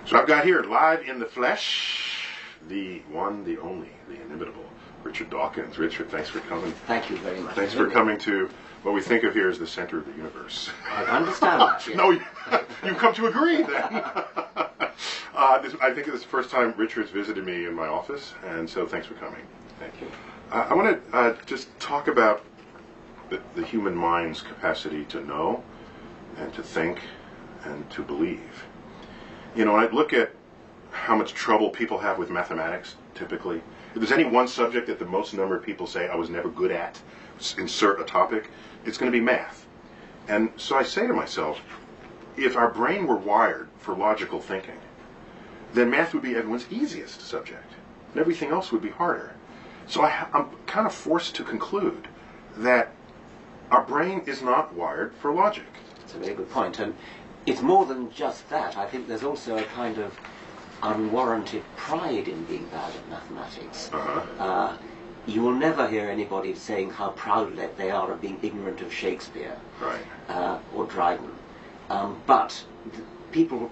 So I've got here, live in the flesh, the one, the only, the inimitable, Richard Dawkins. Richard, thanks for coming. Thank you very much. Thanks for coming to what we think of here as the center of the universe. I understand that, yes. No, you've come to agree then. I think this is the first time Richard's visited me in my office, and so thanks for coming. Thank you. I want to just talk about the human mind's capacity to know and to think and to believe. You know, I look at how much trouble people have with mathematics, typically. If there's any one subject that the most number of people say I was never good at, insert a topic, it's going to be math. And so I say to myself, if our brain were wired for logical thinking, then math would be everyone's easiest subject, and everything else would be harder. So I'm kind of forced to conclude that our brain is not wired for logic. That's a very good point. And it's more than just that. I think there's also a kind of unwarranted pride in being bad at mathematics. You will never hear anybody saying how proud they are of being ignorant of Shakespeare, right, or Dryden. But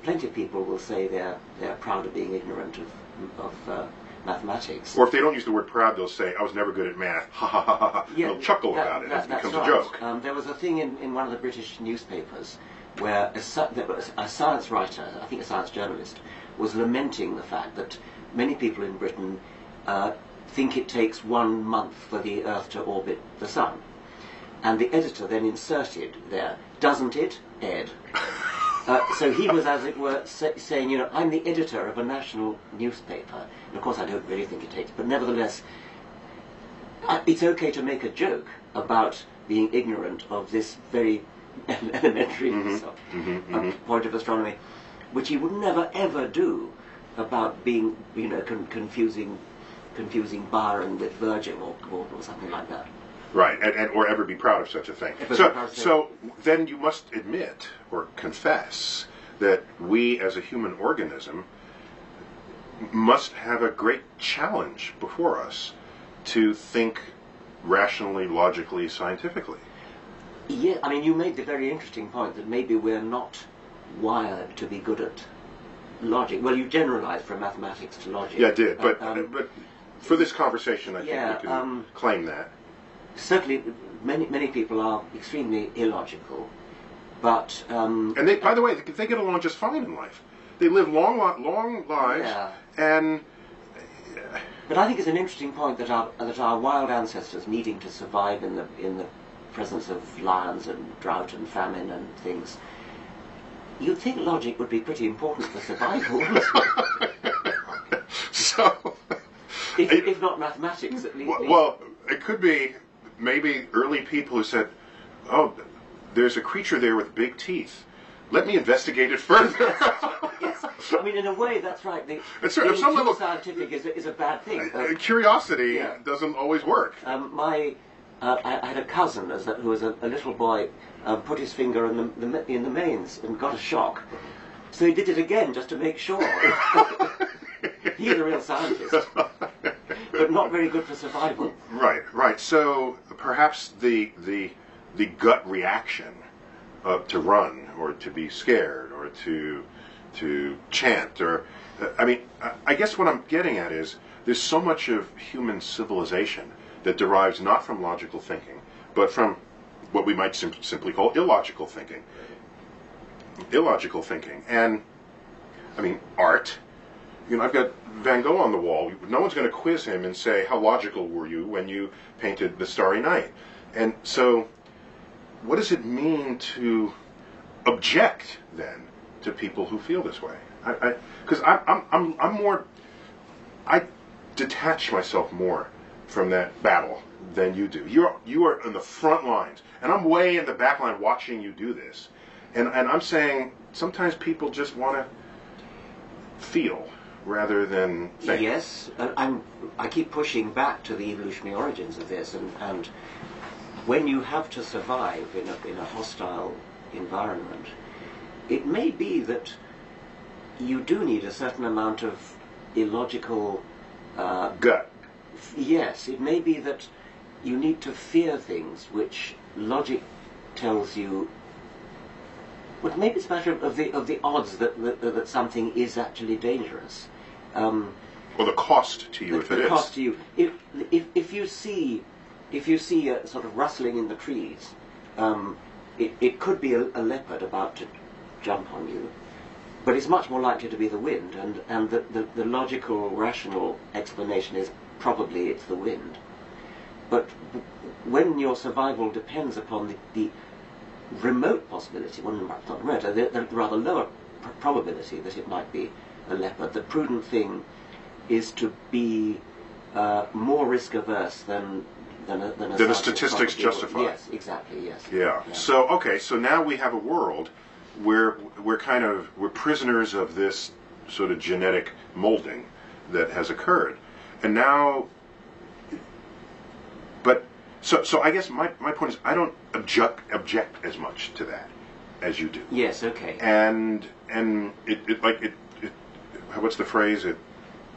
plenty of people will say they're proud of being ignorant of mathematics. Or if they don't use the word proud, they'll say, I was never good at math. Ha ha ha ha. Yeah, they'll chuckle about it. It becomes a joke. There was a thing in one of the British newspapers where a science writer, I think a science journalist, was lamenting the fact that many people in Britain think it takes 1 month for the Earth to orbit the Sun. And the editor then inserted there, doesn't it, Ed? So he was, as it were, saying, you know, I'm the editor of a national newspaper. And of course I don't really think it takes, but nevertheless, it's okay to make a joke about being ignorant of this very elementary point of astronomy, which he would never ever do about being, you know, confusing Byron with Virgil or something like that. Right, or ever be proud of such a thing. So then you must admit or confess that we as a human organism must have a great challenge before us to think rationally, logically, scientifically. Yeah, I mean, you made the very interesting point that maybe we're not wired to be good at logic. Well, you generalized from mathematics to logic. Yeah, I did, but for this conversation, I think we can claim that. Certainly, many people are extremely illogical, but and they, by the way, they get along just fine in life. They live long lives, and. But I think it's an interesting point that our wild ancestors, needing to survive in the presence of lions and drought and famine and things, you'd think logic would be pretty important for survival, wouldn't it? So, if not mathematics, at least. Well, it could be. Maybe early people who said, oh, there's a creature there with big teeth. Let me investigate it further. Yes. I mean, in a way, that's right. Being too scientific is a bad thing. Curiosity doesn't always work. I had a cousin who was a little boy, put his finger in the mains and got a shock. So he did it again just to make sure. He's a real scientist. But not very good for survival. Right. So perhaps the gut reaction to run or to be scared or to chant or I guess what I'm getting at is there's so much of human civilization that derives not from logical thinking but from what we might simply call illogical thinking. And I mean art. You know, I've got Van Gogh on the wall. No one's going to quiz him and say, how logical were you when you painted The Starry Night? And so, what does it mean to object, then, to people who feel this way? Because I'm more... I detach myself more from that battle than you do. You are in the front lines, and I'm way in the back line watching you do this. And I'm saying, sometimes people just want to feel rather than think. Yes, I keep pushing back to the evolutionary origins of this, and when you have to survive in a hostile environment, it may be that you do need a certain amount of illogical gut. Yes, it may be that you need to fear things which logic tells you Well, maybe it's a matter of the odds that something is actually dangerous. Or the cost to you if it is. The cost to you. If you see a sort of rustling in the trees, it could be a leopard about to jump on you, but it's much more likely to be the wind, and the logical, rational explanation is probably it's the wind. But when your survival depends upon the remote possibility, well, not remote, the rather lower probability that it might be a leopard, the prudent thing is to be more risk averse than the statistics justify. Yes, exactly. Yes. Yeah. So okay. So now we have a world where we're prisoners of this sort of genetic molding that has occurred, and now. But so I guess my point is I don't object as much to that as you do. Yes. Okay. And it what's the phrase? It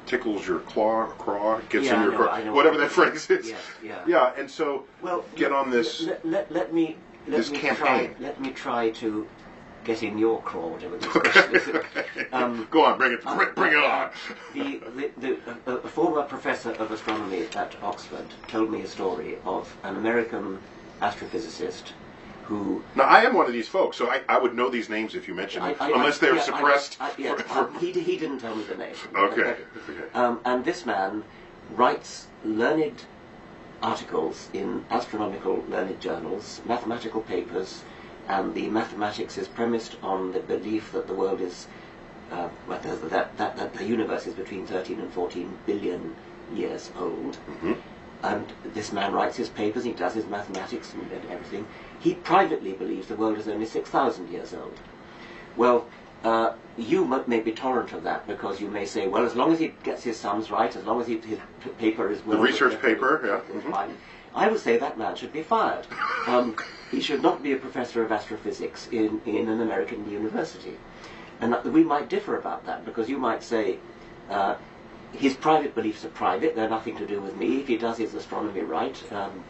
tickles your craw, gets in your craw, whatever that phrase is. Yes, yeah. Yeah, and so get on this this campaign. Let me try to get in your craw, whatever the expression is. Go on, bring it on. A former professor of astronomy at Oxford told me a story of an American astrophysicist who... Now, I am one of these folks, so I would know these names if you mentioned them, unless they're suppressed. He didn't tell me the name. Okay. And this man writes learned articles in astronomical learned journals, mathematical papers, and the mathematics is premised on the belief that the world is, that the universe is between 13 and 14 billion years old. Mm-hmm. And this man writes his papers, he does his mathematics and everything. He privately believes the world is only 6,000 years old. Well, you may be tolerant of that because you may say, well, as long as he gets his sums right, as long as his paper is well... The research paper, yeah. Mm-hmm. Fine. I would say that man should be fired. He should not be a professor of astrophysics in an American university. And we might differ about that because you might say... his private beliefs are private, they're nothing to do with me. If he does his astronomy right,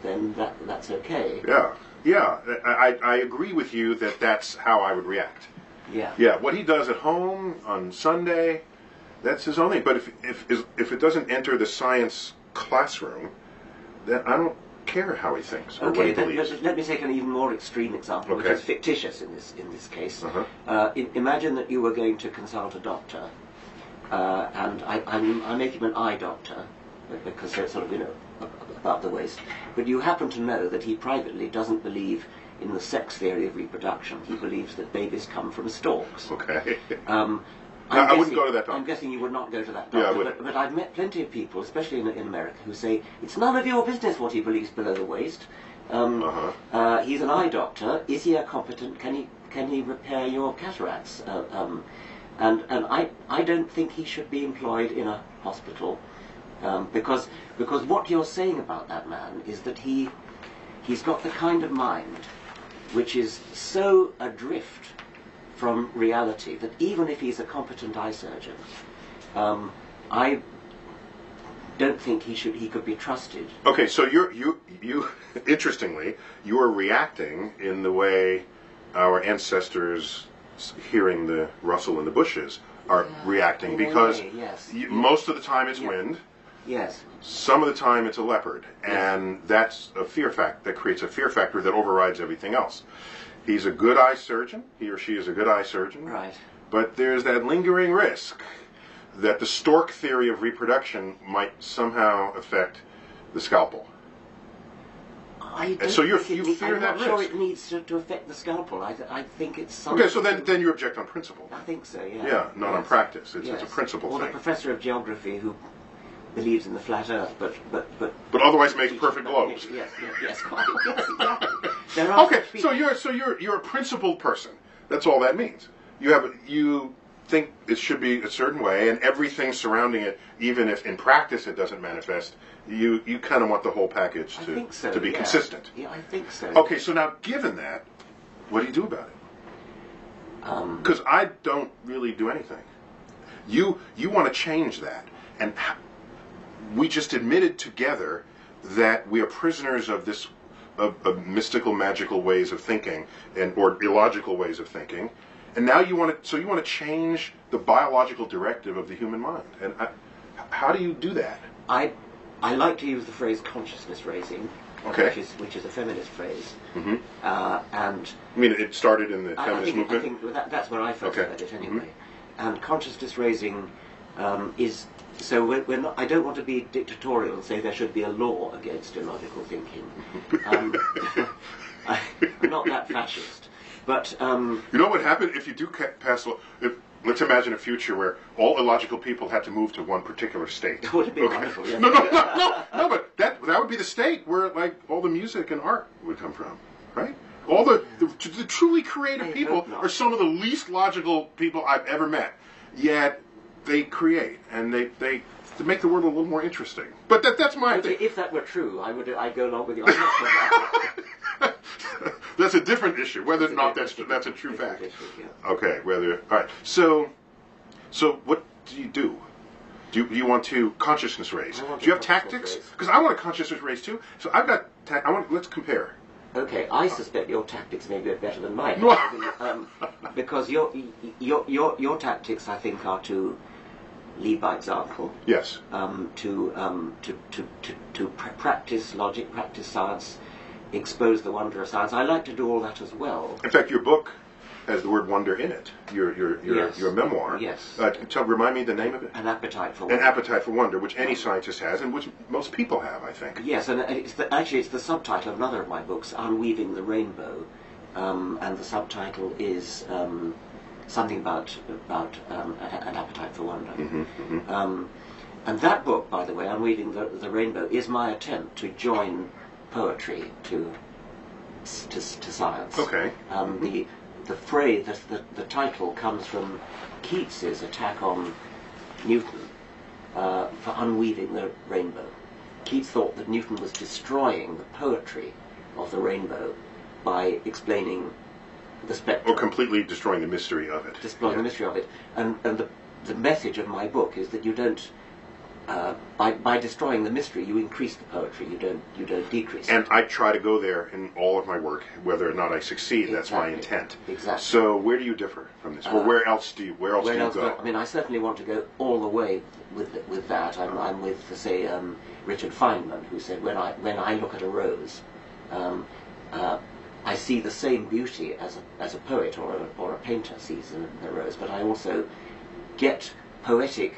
then that's okay. Yeah. I agree with you that that's how I would react. Yeah, what he does at home on Sunday, that's his own thing. But if it doesn't enter the science classroom, then I don't care how he thinks or what he believes. Let me take an even more extreme example, which is fictitious in this case. Imagine that you were going to consult a doctor. And I make him an eye doctor because they're sort of, above the waist. But you happen to know that he privately doesn't believe in the sex theory of reproduction. He believes that babies come from storks. Okay. I wouldn't go to that doctor. I'm guessing you would not go to that doctor. Yeah, but I've met plenty of people, especially in America, who say it's none of your business what he believes below the waist. He's an eye doctor. Is he a competent? Can he repair your cataracts? And I don't think he should be employed in a hospital because what you're saying about that man is that he's got the kind of mind which is so adrift from reality that even if he's a competent eye surgeon, I don't think he could be trusted. Okay, so you interestingly, you are reacting in the way our ancestors, hearing the rustle in the bushes, are reacting because most of the time it's wind. Yes. Some of the time it's a leopard, and that's a fear factor. That creates a fear factor that overrides everything else. He's a good eye surgeon. He or she is a good eye surgeon. Right. But there's that lingering risk that the stork theory of reproduction might somehow affect the scalpel. So you fear that risk. I'm not sure it needs to affect the scalpel. I think it's something... Okay, so then you object on principle. I think so, yeah. Yeah, not on practice. It's a principle thing. Or the professor of geography who believes in the flat Earth, but otherwise makes perfect globes. Yes, quite. Yes, exactly. Okay, so you're a principled person. That's all that means. You think it should be a certain way, and everything surrounding it, even if in practice it doesn't manifest, you kind of want the whole package to be consistent. Yeah, I think so. Okay, so now given that, what do you do about it? Because I don't really do anything. You want to change that, and we just admitted together that we are prisoners of this mystical, magical ways of thinking or illogical ways of thinking, and now you want to change the biological directive of the human mind. And how do you do that? I like to use the phrase consciousness raising, okay, which is a feminist phrase. Mm-hmm. And I mean, it started in the feminist movement. I think that's where I first heard it anyway. Mm-hmm. And consciousness raising is so. We're not, I don't want to be dictatorial and say there should be a law against illogical thinking. I'm not that fascist, but you know what would happen if you do pass law? Let's imagine a future where all illogical people had to move to one particular state. Would it be wonderful? Yeah. No, but that would be the state where like all the music and art would come from, right? All the truly creative people are some of the least logical people I've ever met. Yet they create and they to make the world a little more interesting. But that's my thing. If that were true, I'd go along with you. I'm not sure about that. That's a different issue. Whether or not that's a true fact. Issue, yeah. Okay. All right. So what do you do? Do you want to consciousness raise? Do you have tactics? Because I want a consciousness raise too. So I've got. Let's compare. Okay, I suspect your tactics may be better than mine, because your tactics, I think, are to lead by example. Yes. To practice logic, practice science, expose the wonder of science. I like to do all that as well. In fact, your book has the word wonder in it. Your memoir. Yes. Remind me the name of it. An Appetite for Wonder. An Appetite for Wonder, which any scientist has, and which most people have, I think. Yes, and it's the subtitle of another of my books, Unweaving the Rainbow, and the subtitle is something about an appetite for wonder. Mm-hmm, mm-hmm. And that book, by the way, Unweaving the Rainbow, is my attempt to join poetry to science. Okay. The phrase, the title comes from Keats's attack on Newton for unweaving the rainbow. Keats thought that Newton was destroying the poetry of the rainbow by explaining the spectrum. Or completely destroying the mystery of it. Destroying the mystery of it. And the message of my book is that you don't, by destroying the mystery, you increase the poetry. You don't decrease. And I try to go there in all of my work, whether or not I succeed. That's my intent. Exactly. So where do you differ from this? Or where else do you go? I mean, I certainly want to go all the way with that. I'm with, say, Richard Feynman, who said when I look at a rose, I see the same beauty as a poet or a painter sees in a rose, but I also get poetic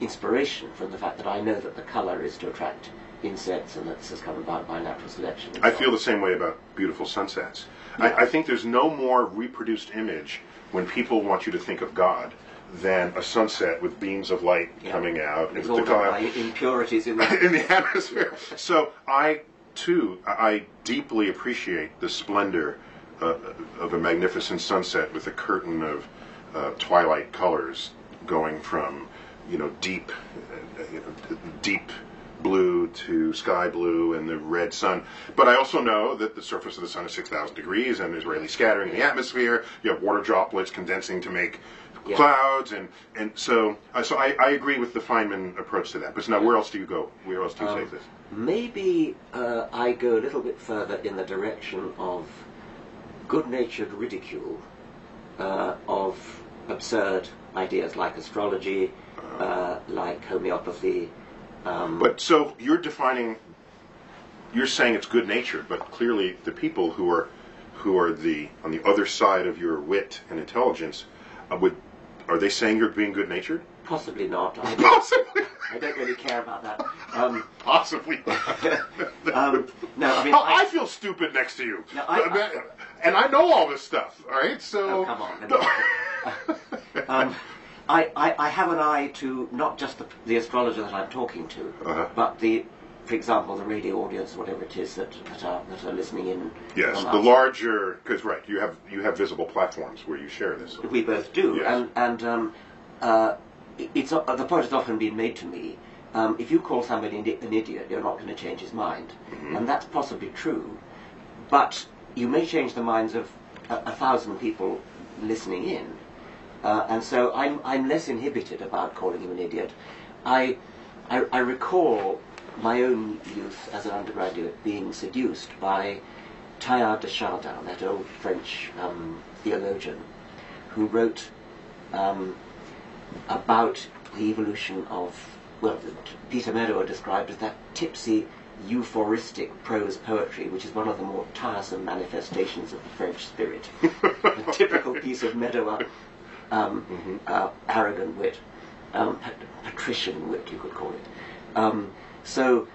inspiration from the fact that I know that the colour is to attract insects and that this has come about by natural selection. I feel the same way about beautiful sunsets. Yeah. I think there's no more reproduced image when people want you to think of God than a sunset with beams of light coming out. It's all by impurities in the atmosphere. So I deeply appreciate the splendor of a magnificent sunset with a curtain of twilight colors going from deep blue to sky blue and the red sun. But I also know that the surface of the sun is 6,000 degrees and there's Rayleigh scattering in the atmosphere. You have water droplets condensing to make clouds, and so I agree with the Feynman approach to that. But now, where else do you go? Where else do you take this? Maybe I go a little bit further in the direction of good-natured ridicule of absurd ideas like astrology, like homeopathy. But so you're saying it's good-natured, but clearly the people who are on the other side of your wit and intelligence are they saying you're being good-natured? Possibly not. Possibly. I don't really care about that. Possibly. No, I mean... I feel stupid next to you. No, and I know all this stuff, all right? So... Oh, come on. I have an eye to not just the astrologer that I'm talking to, but for example, the radio audience, whatever it is that are listening in. Yes, the larger, because you have visible platforms where you share this. We both do, yes. and the point has often been made to me. If you call somebody an idiot, you're not going to change his mind, and that's possibly true. But you may change the minds of 1,000 people listening in. And so I'm less inhibited about calling him an idiot. I recall my own youth as an undergraduate being seduced by Teilhard de Chardin, that old French theologian, who wrote about the evolution of, well, Peter Meadower described as that tipsy, euphoristic prose poetry, which is one of the more tiresome manifestations of the French spirit. A typical piece of Meadower arrogant wit, patrician wit, you could call it. So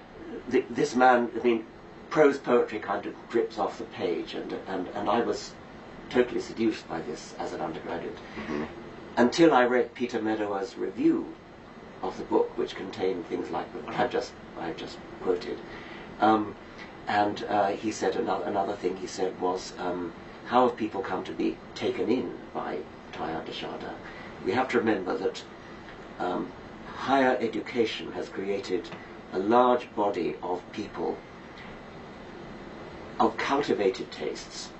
this man, I mean, prose poetry kind of drips off the page, and I was totally seduced by this as an undergraduate, until I read Peter Meadower's review of the book, which contained things like what I've just quoted. And he said another thing he said was, how have people come to be taken in by Teilhard de Chardin? We have to remember that higher education has created a large body of people of cultivated tastes,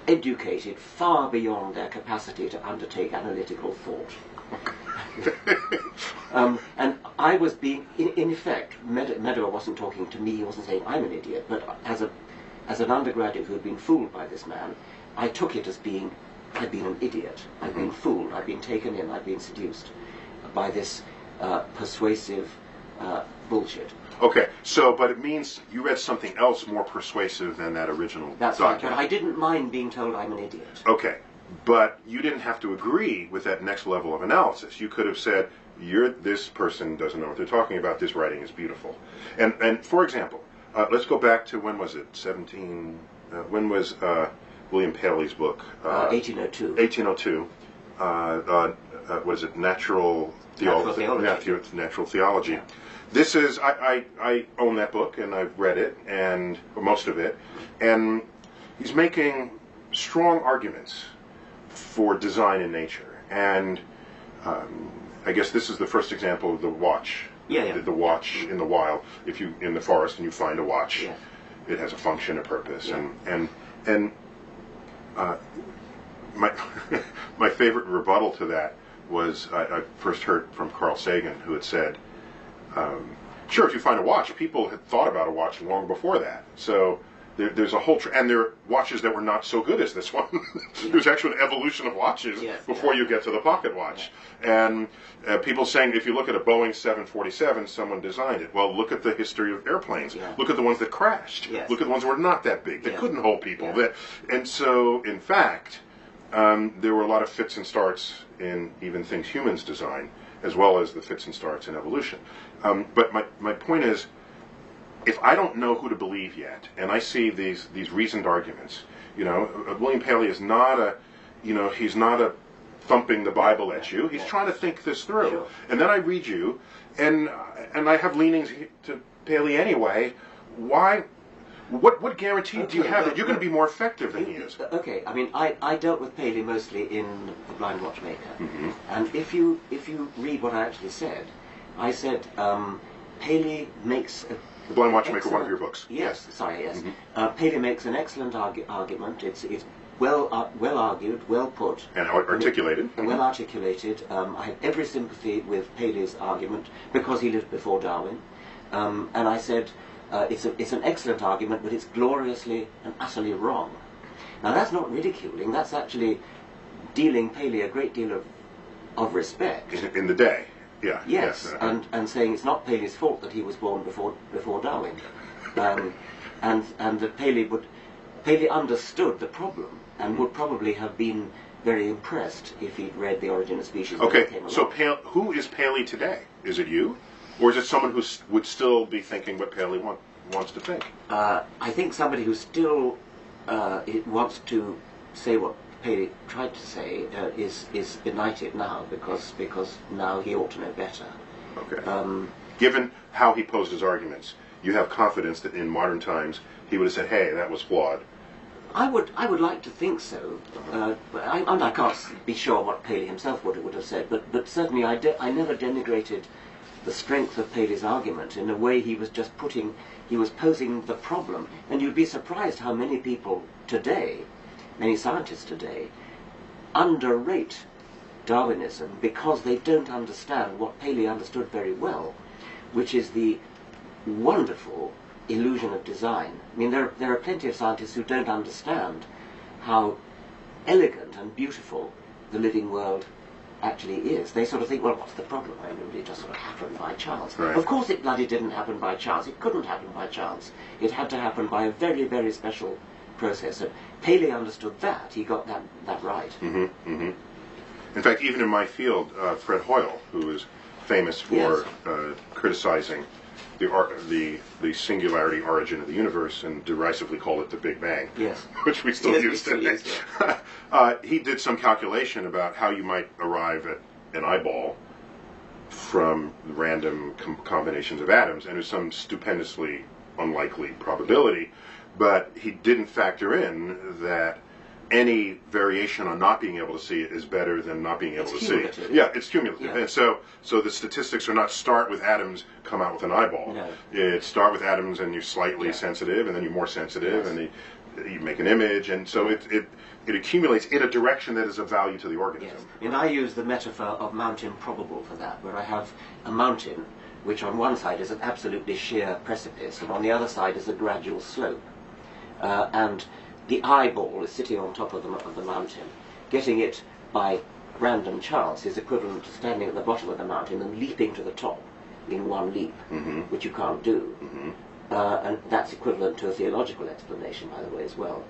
educated far beyond their capacity to undertake analytical thought. And I was being, in effect, Meadower wasn't talking to me, he wasn't saying I'm an idiot, but as an undergraduate who had been fooled by this man, I took it as being, I'd been an idiot, I'd been fooled, I'd been taken in, I'd been seduced by this persuasive bullshit. Okay, but it means you read something else more persuasive than that original That's document. right, but I didn't mind being told I'm an idiot. Okay, but you didn't have to agree with that next level of analysis. You could have said, this person doesn't know what they're talking about, this writing is beautiful. And for example, let's go back to, when was it, when was William Paley's book? 1802. 1802. What is it, Natural Theology. Natural Theology. Yeah. This is, I own that book, and I've read it, and most of it, and he's making strong arguments for design in nature. And I guess this is the first example of the watch. Yeah. The watch in the wild. If you in the forest and you find a watch, Yes. it has a function, a purpose, Yeah. and my favorite rebuttal to that was I first heard from Carl Sagan, who had said, sure, if you find a watch, people had thought about a watch long before that. So there's a whole, and there are watches that were not so good as this one. There's actually an evolution of watches before you get to the pocket watch. Yeah. And people saying, if you look at a Boeing 747, someone designed it. Well, look at the history of airplanes. Yeah. Look at the ones that crashed. Yes. Look at the ones that were not that big, that couldn't hold people. Yeah. And so, in fact, there were a lot of fits and starts in even things humans design, as well as the fits and starts in evolution. But my point is, if I don't know who to believe yet, and I see these reasoned arguments, William Paley is not he's not thumping the Bible at you. He's trying to think this through. Sure. And then I read you, and I have leanings to Paley anyway. Why? What guarantee do you have that you're going to be more effective than he is? Okay, I mean, I dealt with Paley mostly in The Blind Watchmaker, and if you read what I actually said, I said Paley makes The Blind Watchmaker, one of your books. Yes. Paley makes an excellent argument. It's well argued, well put, and articulated. Well articulated. I have every sympathy with Paley's argument because he lived before Darwin, and I said. It's an excellent argument, but it's gloriously and utterly wrong. Now that's not ridiculing, that's actually dealing Paley a great deal of respect. In the day, yeah. Yes, and saying it's not Paley's fault that he was born before Darwin. And that Paley understood the problem and would probably have been very impressed if he'd read The Origin of Species. Okay, so who is Paley today? Is it you? Or is it someone who would still be thinking what Paley wants to think? I think somebody who still wants to say what Paley tried to say is benighted now because now he ought to know better. Okay. Given how he posed his arguments, you have confidence that in modern times he would have said, "Hey, that was flawed." I would like to think so. I can't be sure what Paley himself would have said, but certainly I never denigrated the strength of Paley's argument in a way he was posing the problem. And you'd be surprised how many people today, many scientists today, underrate Darwinism because they don't understand what Paley understood very well, which is the wonderful illusion of design. I mean, there are plenty of scientists who don't understand how elegant and beautiful the living world actually is. They sort of think, well, what's the problem? I mean, it just sort of happened by chance. Right. Of course it bloody didn't happen by chance. It couldn't happen by chance. It had to happen by a very, very special process. And Paley understood that. He got that right. Mm-hmm, mm-hmm. In fact, even in my field, Fred Hoyle, who is famous for criticizing the singularity origin of the universe and derisively call it the Big Bang, yes, which we still use today. He did some calculation about how you might arrive at an eyeball from random combinations of atoms, and there's some stupendously unlikely probability, but he didn't factor in that any variation on not being able to see it is better than not being able to see it. Yeah, it's cumulative. Yeah. And so the statistics are not start with atoms, come out with an eyeball. No. It start with atoms and you're slightly sensitive, and then you're more sensitive, and you make an image, and so it accumulates in a direction that is of value to the organism. Yes. And I use the metaphor of mountain probable for that, where I have a mountain which on one side is an absolutely sheer precipice, and on the other side is a gradual slope. And the eyeball is sitting on top of the mountain. Getting it by random chance is equivalent to standing at the bottom of the mountain and leaping to the top in one leap, which you can't do. And that's equivalent to a theological explanation, by the way, as well.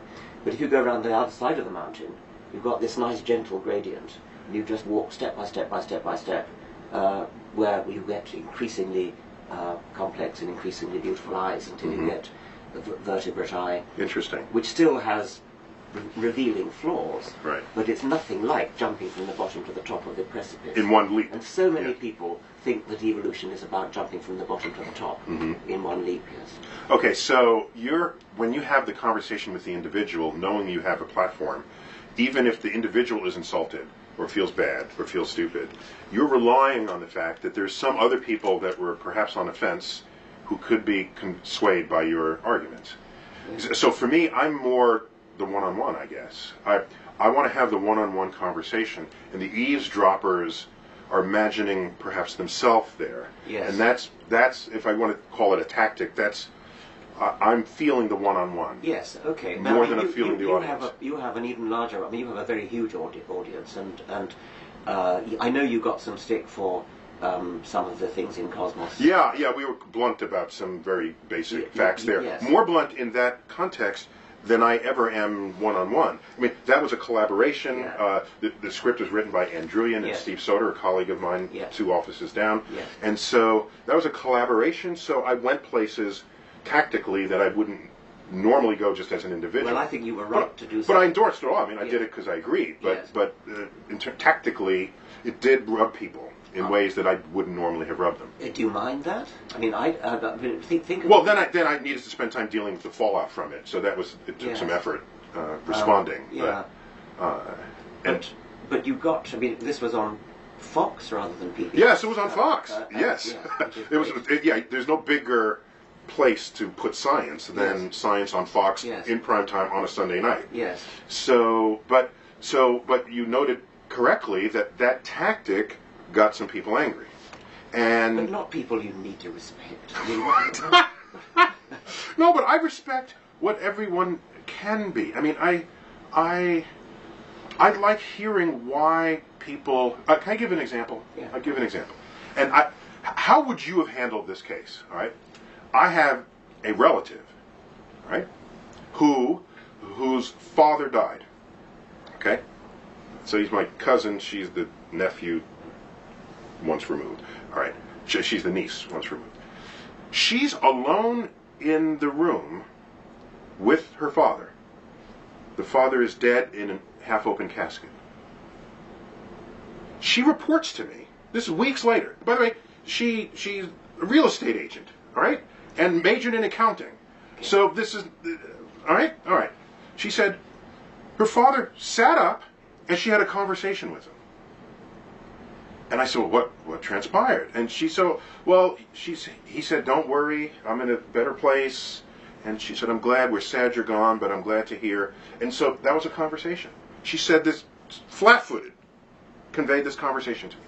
But if you go around the other side of the mountain, you've got this nice gentle gradient, and you just walk step by step by step by step, where you get increasingly complex and increasingly beautiful eyes until you get the vertebrate eye. Interesting. Which still has revealing flaws, right, but it's nothing like jumping from the bottom to the top of the precipice. In one leap. And so many people think that evolution is about jumping from the bottom to the top in one leap, yes. Okay, so when you have the conversation with the individual, knowing you have a platform, even if the individual is insulted or feels bad or feels stupid, you're relying on the fact that there's some other people that were perhaps on the fence who could be swayed by your arguments. Yes. So for me, I'm more the one-on-one, I guess. I want to have the one-on-one conversation, and the eavesdroppers are imagining perhaps themselves there. Yes. And that's if I want to call it a tactic, that's I'm feeling the one-on-one. Yes, okay. More than I'm feeling the audience. You have an even larger, I mean, you have a very huge audience, and I know you got some stick for some of the things in Cosmos. Yeah, we were blunt about some very basic facts there. Yes. More blunt in that context than I ever am one-on-one. I mean, that was a collaboration. Yeah. The script was written by Andrewian and Steve Soder, a colleague of mine, 2 offices down. Yes. And so that was a collaboration, so I went places tactically that I wouldn't normally go just as an individual. Well, I think you were right to do so. But I endorsed it all. I mean, I did it because I agreed. But tactically, it did rub people in ways that I wouldn't normally have rubbed them. Do you mind that? I mean, think. Well, then I needed to spend time dealing with the fallout from it. So it took some effort responding. But you got. I mean, this was on Fox rather than PBS. Yes, it was on Fox. Yes, it was. There's no bigger place to put science than science on Fox in prime time on a Sunday night. Yes. But you noted correctly that tactic got some people angry, and but not people you need to respect. No, but I respect what everyone can be. I mean, I like hearing why people. Can I give an example? Yeah. I'll give an example. And how would you have handled this case? All right. I have a relative, right, whose father died. Okay, so he's my cousin. She's the nephew once removed. All right, she's the niece once removed. She's alone in the room with her father. The father is dead in a half-open casket. She reports to me. This is weeks later. By the way, she's a real estate agent. All right. And majored in accounting. So this is, all right. She said her father sat up and she had a conversation with him. And I said, well, what transpired? And she said, well, he said, don't worry, I'm in a better place. And she said, I'm glad, we're sad you're gone, but I'm glad to hear. And so that was a conversation. She said this flat-footed, conveyed this conversation to me.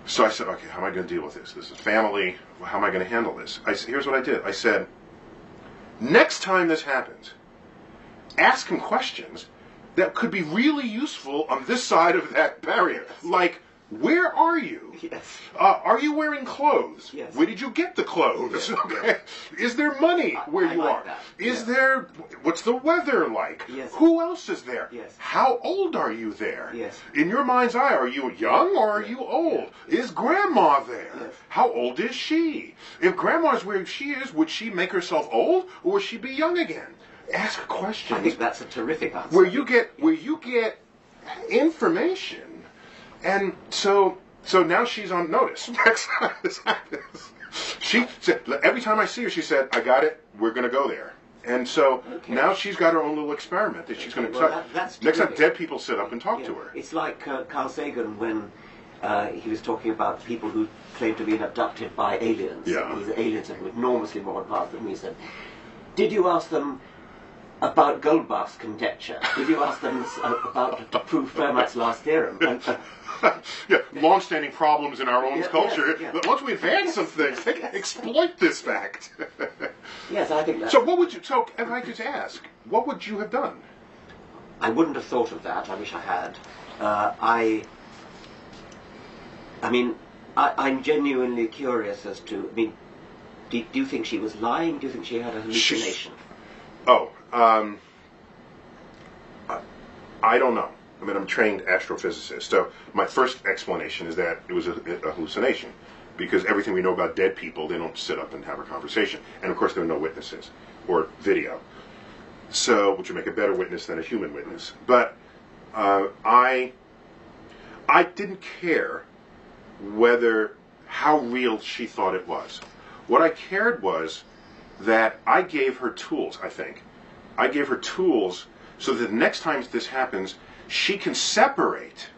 So I said, okay, how am I going to deal with this? This is family. How am I going to handle this? Here's what I did. I said, next time this happens, ask him questions that could be really useful on this side of that barrier. Like, where are you? Yes. Are you wearing clothes? Yes. Where did you get the clothes? Yes. Okay. Is there money where I you like are? that. Is Yes. there? What's the weather like? Yes. Who else is there? Yes. How old are you there? Yes. In your mind's eye, are you young or are you old? Yes. Is Grandma there? Yes. How old is she? If Grandma's where she is, would she make herself old or would she be young again? Ask questions. I think that's a terrific answer. Where you get information, and so now she's on notice. Next time this happens, she said, every time I see her, she said, "I got it. We're going to go there." And so now she's got her own little experiment that she's going to. That's next time terrific. dead people sit up and talk to her. It's like Carl Sagan when he was talking about people who claim to be abducted by aliens. Yeah. These aliens are enormously more advanced than we. Said, did you ask them about Goldbach's conjecture? Did you ask them about to prove Fermat's last theorem? Yeah, long-standing problems in our own culture. yeah. But once we advance some things, exploit this fact. Yes, I think that. So what would you? So if I could ask, what would you have done? I wouldn't have thought of that. I wish I had. I'm genuinely curious as to. I mean, do you think she was lying? Do you think she had a hallucination? I don't know. I mean, I'm a trained astrophysicist, so my first explanation is that it was a hallucination, because everything we know about dead people, they don't sit up and have a conversation, and of course there are no witnesses or video, so which would make a better witness than a human witness. But I didn't care how real she thought it was. What I cared was that I gave her tools. I gave her tools so that the next time this happens, she can separate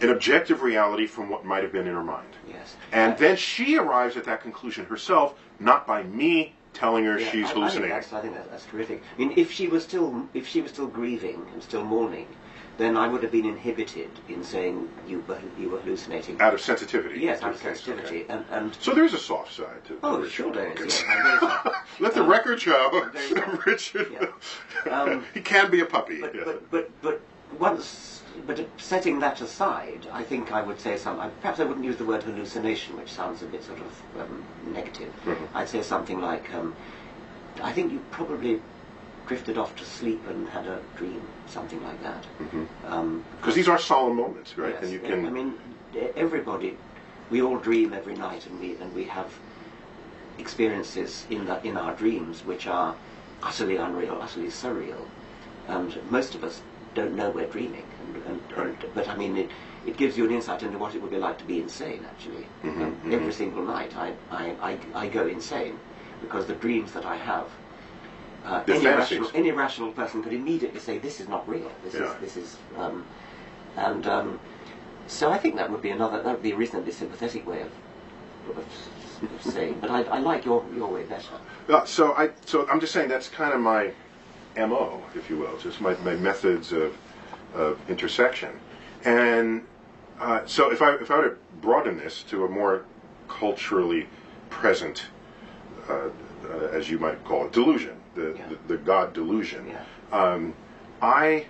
an objective reality from what might have been in her mind. Yes. And then she arrives at that conclusion herself, not by me telling her she's hallucinating. I think that's terrific. I mean, if she was still grieving and still mourning, then I would have been inhibited in saying you were hallucinating. Out of sensitivity. Yes, out of sensitivity. Okay. And so there's a soft side to oh, sure there is. Let the record show, Richard. Yeah. He can be a puppy. But setting that aside, I think I would say something. Perhaps I wouldn't use the word hallucination, which sounds a bit sort of negative. Mm-hmm. I'd say something like, I think you probably drifted off to sleep and had a dream, something like that. Because these are solemn moments, right? Yes, And you can. I mean, everybody, we all dream every night, and we have experiences in our dreams which are utterly unreal, utterly surreal, and most of us don't know we're dreaming. But I mean, it gives you an insight into what it would be like to be insane. Actually, every single night I go insane because the dreams that I have. Any rational person could immediately say, "This is not real. This is." So I think that would be a reasonably sympathetic way of saying. But I like your way better. So I'm just saying that's kind of my MO, if you will, just my methods of intersection. And so if I were to broaden this to a more culturally present, as you might call it, delusion, the God delusion. Yeah. I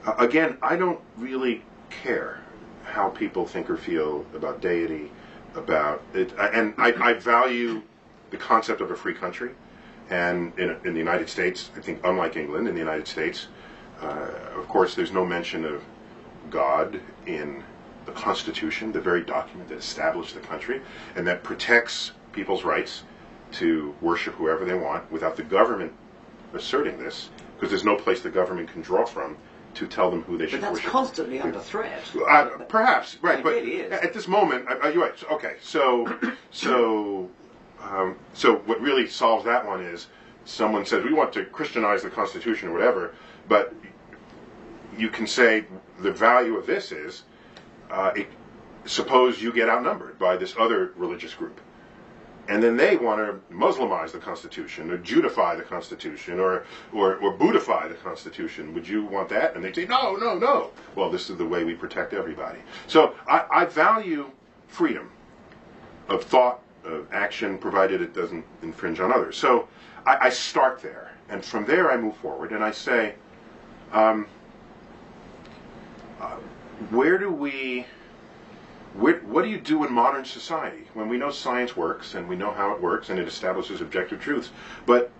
don't really care how people think or feel about deity, about it, and I value the concept of a free country. And in the United States, I think, unlike England, in the United States, of course, there's no mention of God in the Constitution, the very document that established the country, and that protects people's rights to worship whoever they want without the government asserting this, because there's no place the government can draw from to tell them who they should worship. But that's constantly under threat. Perhaps, right. But really is. At this moment, you're right. Okay, so what really solves that one is someone says, we want to Christianize the Constitution or whatever, but you can say the value of this is, suppose you get outnumbered by this other religious group, and then they want to Muslimize the Constitution, or Judify the Constitution, or Buddhify the Constitution. Would you want that? And they say, no. Well, this is the way we protect everybody. So I value freedom of thought, of action, provided it doesn't infringe on others. So I start there, and from there I move forward, and I say, what do you do in modern society when we know science works and we know how it works and it establishes objective truths, but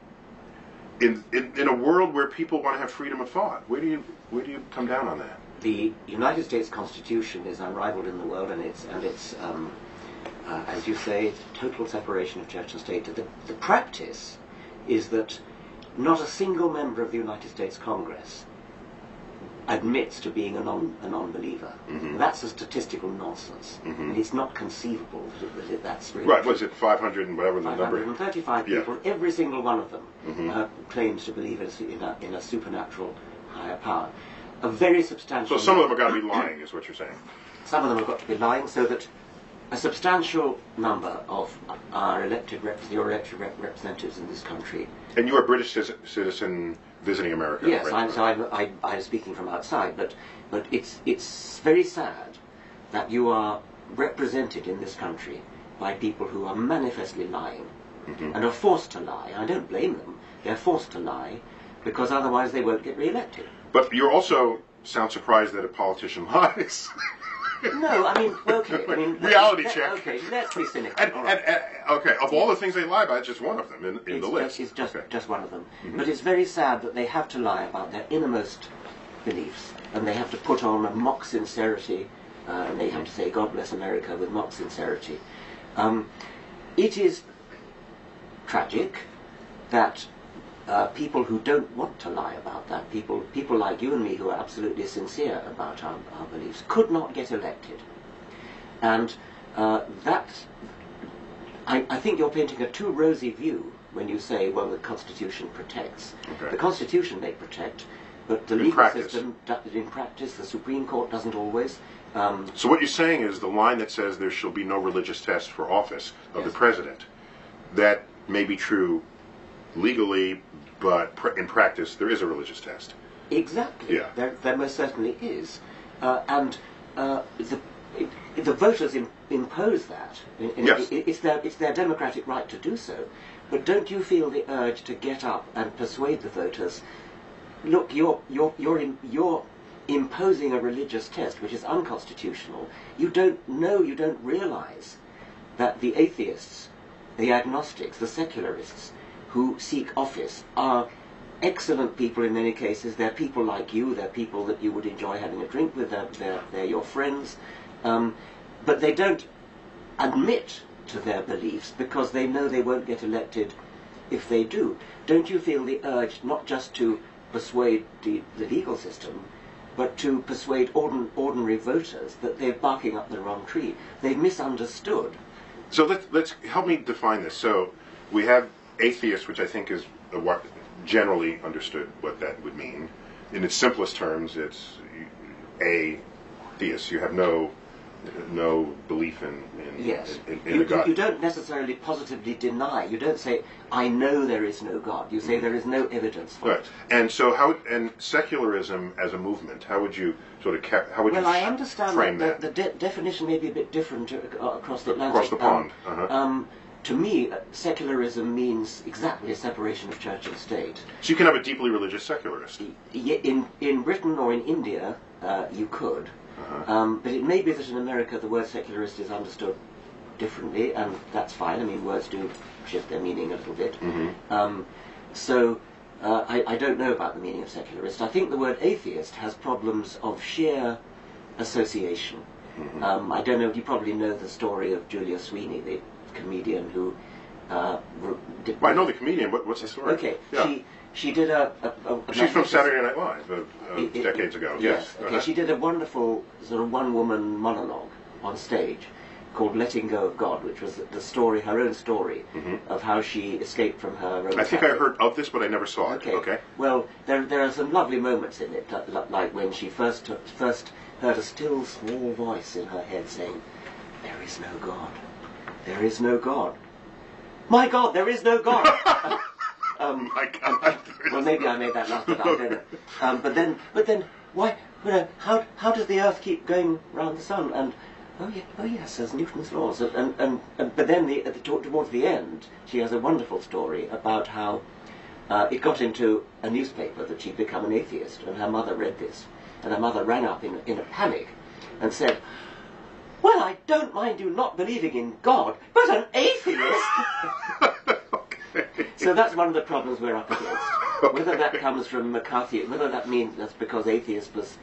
in a world where people want to have freedom of thought, where do you come down on that? The United States Constitution is unrivaled in the world, and it's as you say, it's total separation of church and state. The practice is that not a single member of the United States Congress admits to being a non-believer. Mm-hmm. That's a statistical nonsense. Mm-hmm. And it's not conceivable that that's really Right, true. was it 500 and whatever the number? 535 people, Yeah. every single one of them Mm-hmm. claims to believe in a supernatural higher power. A very substantial... So some of them have got to be lying, is what you're saying. Some of them have got to be lying, so that a substantial number of our elected representatives in this country... And you're a British citizen visiting America, Yes, right? I'm speaking from outside, but it's very sad that you are represented in this country by people who are manifestly lying Mm-hmm. and are forced to lie. I don't blame them. They're forced to lie because otherwise they won't get re-elected. But you also sound surprised that a politician lies. No, I mean, okay. I mean, Reality check. Okay, let's be cynical. Okay, of all the things they lie about, it's just one of them in the list. It's just, Okay. just one of them. Mm-hmm. But it's very sad that they have to lie about their innermost beliefs, and they have to put on a mock sincerity, and they have to say, God bless America, with mock sincerity. It is tragic that people who don't want to lie about that, people like you and me who are absolutely sincere about our beliefs, could not get elected. And I think you're painting a too rosy view when you say, well, the Constitution protects. Okay. The Constitution may protect, but the In legal practice. system, in practice, the Supreme Court doesn't always. So what you're saying is the line that says there shall be no religious test for office of the Yes. president, that may be true legally, but in practice there is a religious test. Exactly. Yeah. There most certainly is. And the voters impose that. Yes. It's their democratic right to do so. But don't you feel the urge to get up and persuade the voters, look, you're imposing a religious test which is unconstitutional. You don't realize that the atheists, the agnostics, the secularists who seek office are excellent people in many cases. They're people like you. They're people that you would enjoy having a drink with. They're your friends. But they don't admit to their beliefs because they know they won't get elected if they do. Don't you feel the urge not just to persuade the legal system, but to persuade ordinary voters that they're barking up the wrong tree? They've misunderstood. So let's help me define this. So we have atheist, which I think is what generally understood what that would mean. In its simplest terms, it's atheist. You have no belief in Yes. a God. You don't necessarily positively deny. You don't say, I know there is no God. You say there is no evidence for Right. it. And so and secularism as a movement, how would you sort of I understand frame that that? the definition may be a bit different across the Atlantic. Across the pond. Uh-huh. To me, secularism means exactly a separation of church and state. So you can have a deeply religious secularist. In Britain or in India, you could. Uh-huh. But it may be that in America the word secularist is understood differently, and that's fine. I mean, words do shift their meaning a little bit. Mm-hmm. I don't know about the meaning of secularist. I think the word atheist has problems of sheer association. Mm-hmm. I don't know, you probably know the story of Julia Sweeney, the comedian who did... Well, I know the comedian, but what's the story? Okay, Yeah. she did a She's from Saturday Night Live, decades ago. Yes. Okay, Uh-huh. she did a wonderful sort of one-woman monologue on stage called Letting Go of God, which was the story, her own story, of how she escaped from her own I think I family. heard of this, but I never saw it. Okay. Well, there are some lovely moments in it, like when she first heard a still small voice in her head saying, "There is no God. There is no God. My God, there is no God." My God. Well, maybe I made that last bit. I don't know. But then, why? How does the Earth keep going round the sun? And Oh yes, there's Newton's laws, but then towards the end, she has a wonderful story about how it got into a newspaper that she'd become an atheist, and her mother read this, and her mother rang up in a panic and said, "Well, I don't mind you not believing in God, but an atheist." Okay. So that's one of the problems we're up against. Whether that comes from McCarthy, whether that means that's because atheist was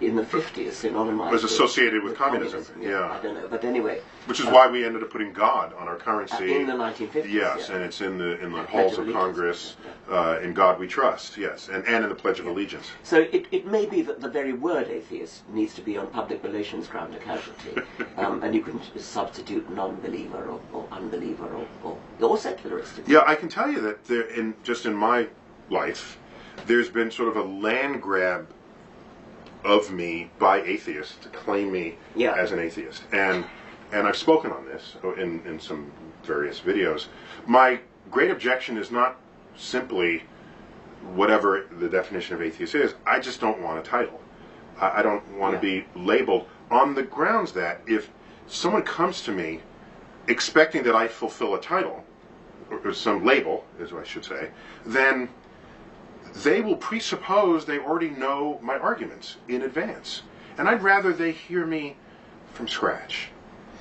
in the 50s synonymized was associated with communism. Yeah. I don't know, but anyway. Which is why we ended up putting God on our currency. In the 1950s. Yes, yeah. and it's in the halls of Congress, in God we trust, yes, and in the Pledge of Allegiance. So it may be that the very word atheist needs to be on public relations ground a casualty, and you can substitute non-believer or unbeliever or secularist. Yeah, I can tell you that just in my life, there's been sort of a land grab of me by atheists to claim me as an atheist. And I've spoken on this in some various videos. My great objection is not simply whatever the definition of atheist is. I just don't want a title. I don't want to be labeled on the grounds that if someone comes to me expecting that I fulfill a title, or some label, as I should say, then they will presuppose they already know my arguments in advance. And I'd rather they hear me from scratch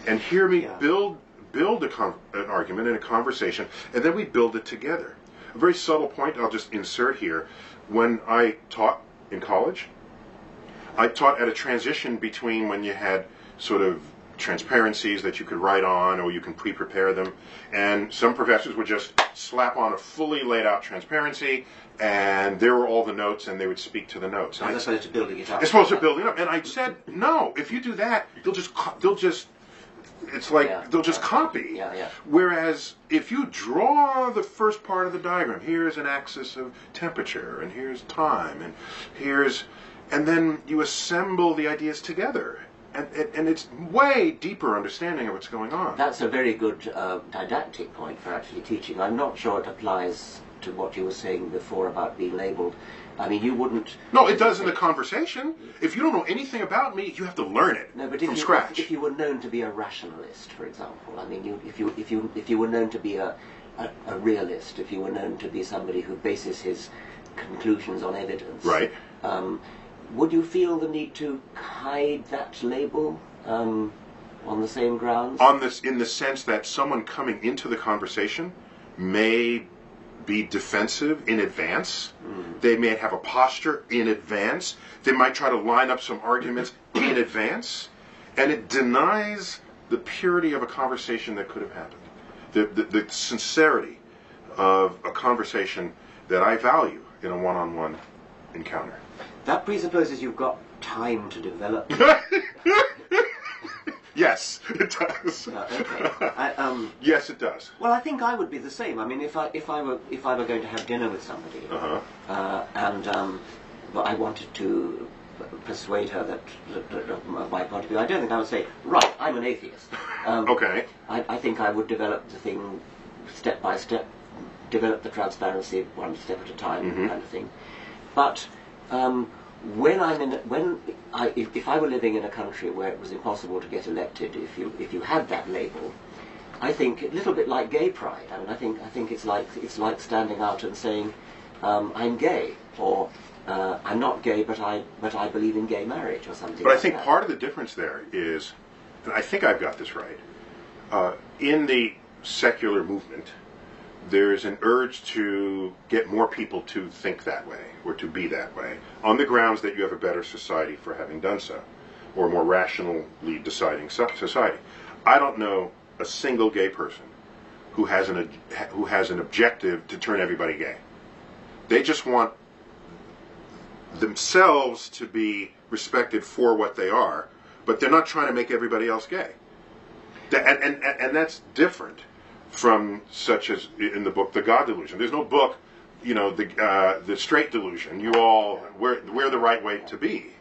and hear me build an argument and a conversation, and then we build it together. A very subtle point I'll just insert here. When I taught in college, I taught at a transition between when you had sort of transparencies that you could write on or you can pre-prepare them, and some professors would just slap on a fully laid out transparency, and there were all the notes, and they would speak to the notes. And they're supposed to building it up. They're supposed to build it up, and I said, no, if you do that, they'll just it's like they'll just copy. Whereas if you draw the first part of the diagram, here's an axis of temperature, and here's time, and then you assemble the ideas together. And it's way deeper understanding of what's going on. That's a very good didactic point for actually teaching. I'm not sure it applies to what you were saying before about being labelled. I mean, you wouldn't... No, it does in the conversation. If you don't know anything about me, you have to learn it from scratch. If you were known to be a rationalist, for example, I mean, if you were known to be a realist, if you were known to be somebody who bases his conclusions on evidence... Right. Would you feel the need to hide that label on the same grounds? In the sense that someone coming into the conversation may be defensive in advance. They may have a posture in advance. They might try to line up some arguments in advance. And it denies the purity of a conversation that could have happened. The sincerity of a conversation that I value in a one-on-one encounter. That presupposes you've got time to develop. Yes, it does. Okay. Yes, it does. Well, I think I would be the same. I mean, if I were going to have dinner with somebody, but I wanted to persuade her that of my point of view, I don't think I would say, right, I'm an atheist. Okay. I think I would develop the thing step by step, develop the transparency one step at a time, kind of thing. But if I were living in a country where it was impossible to get elected, if you had that label, I think a little bit like gay pride. I mean, I think it's like standing out and saying, I'm gay, or I'm not gay, but I believe in gay marriage, or something. But I think part of the difference there is, and I think I've got this right, in the secular movement, there's an urge to get more people to think that way, or to be that way, on the grounds that you have a better society for having done so, or a more rationally deciding society. I don't know a single gay person who has an objective to turn everybody gay. They just want themselves to be respected for what they are, but they're not trying to make everybody else gay. And that's different from, such as in the book The God Delusion. There's no book, the straight delusion. We're the right way to be.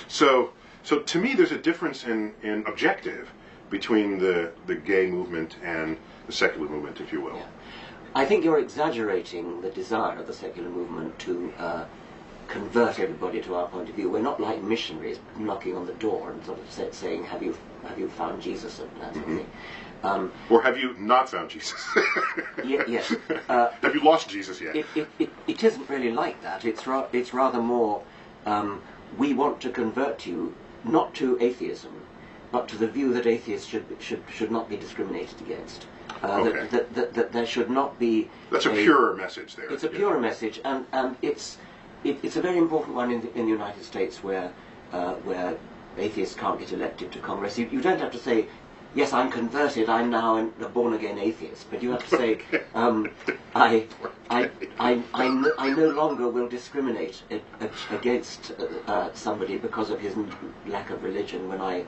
So to me, there's a difference in objective between the gay movement and the secular movement, if you will. Yeah. I think you're exaggerating the desire of the secular movement to convert everybody to our point of view. We're not like missionaries knocking on the door and sort of saying, have you found Jesus, and that sort of thing. Or have you not found Jesus? Yes. Have you lost Jesus yet? It isn't really like that. It's rather more, we want to convert you not to atheism, but to the view that atheists should not be discriminated against. Okay. That there should not be. That's a purer message there. It's a purer message, and it's a very important one in the United States where atheists can't get elected to Congress. You don't have to say, yes, I'm converted, I'm now a born-again atheist, but you have to say, I no longer will discriminate against somebody because of his lack of religion when I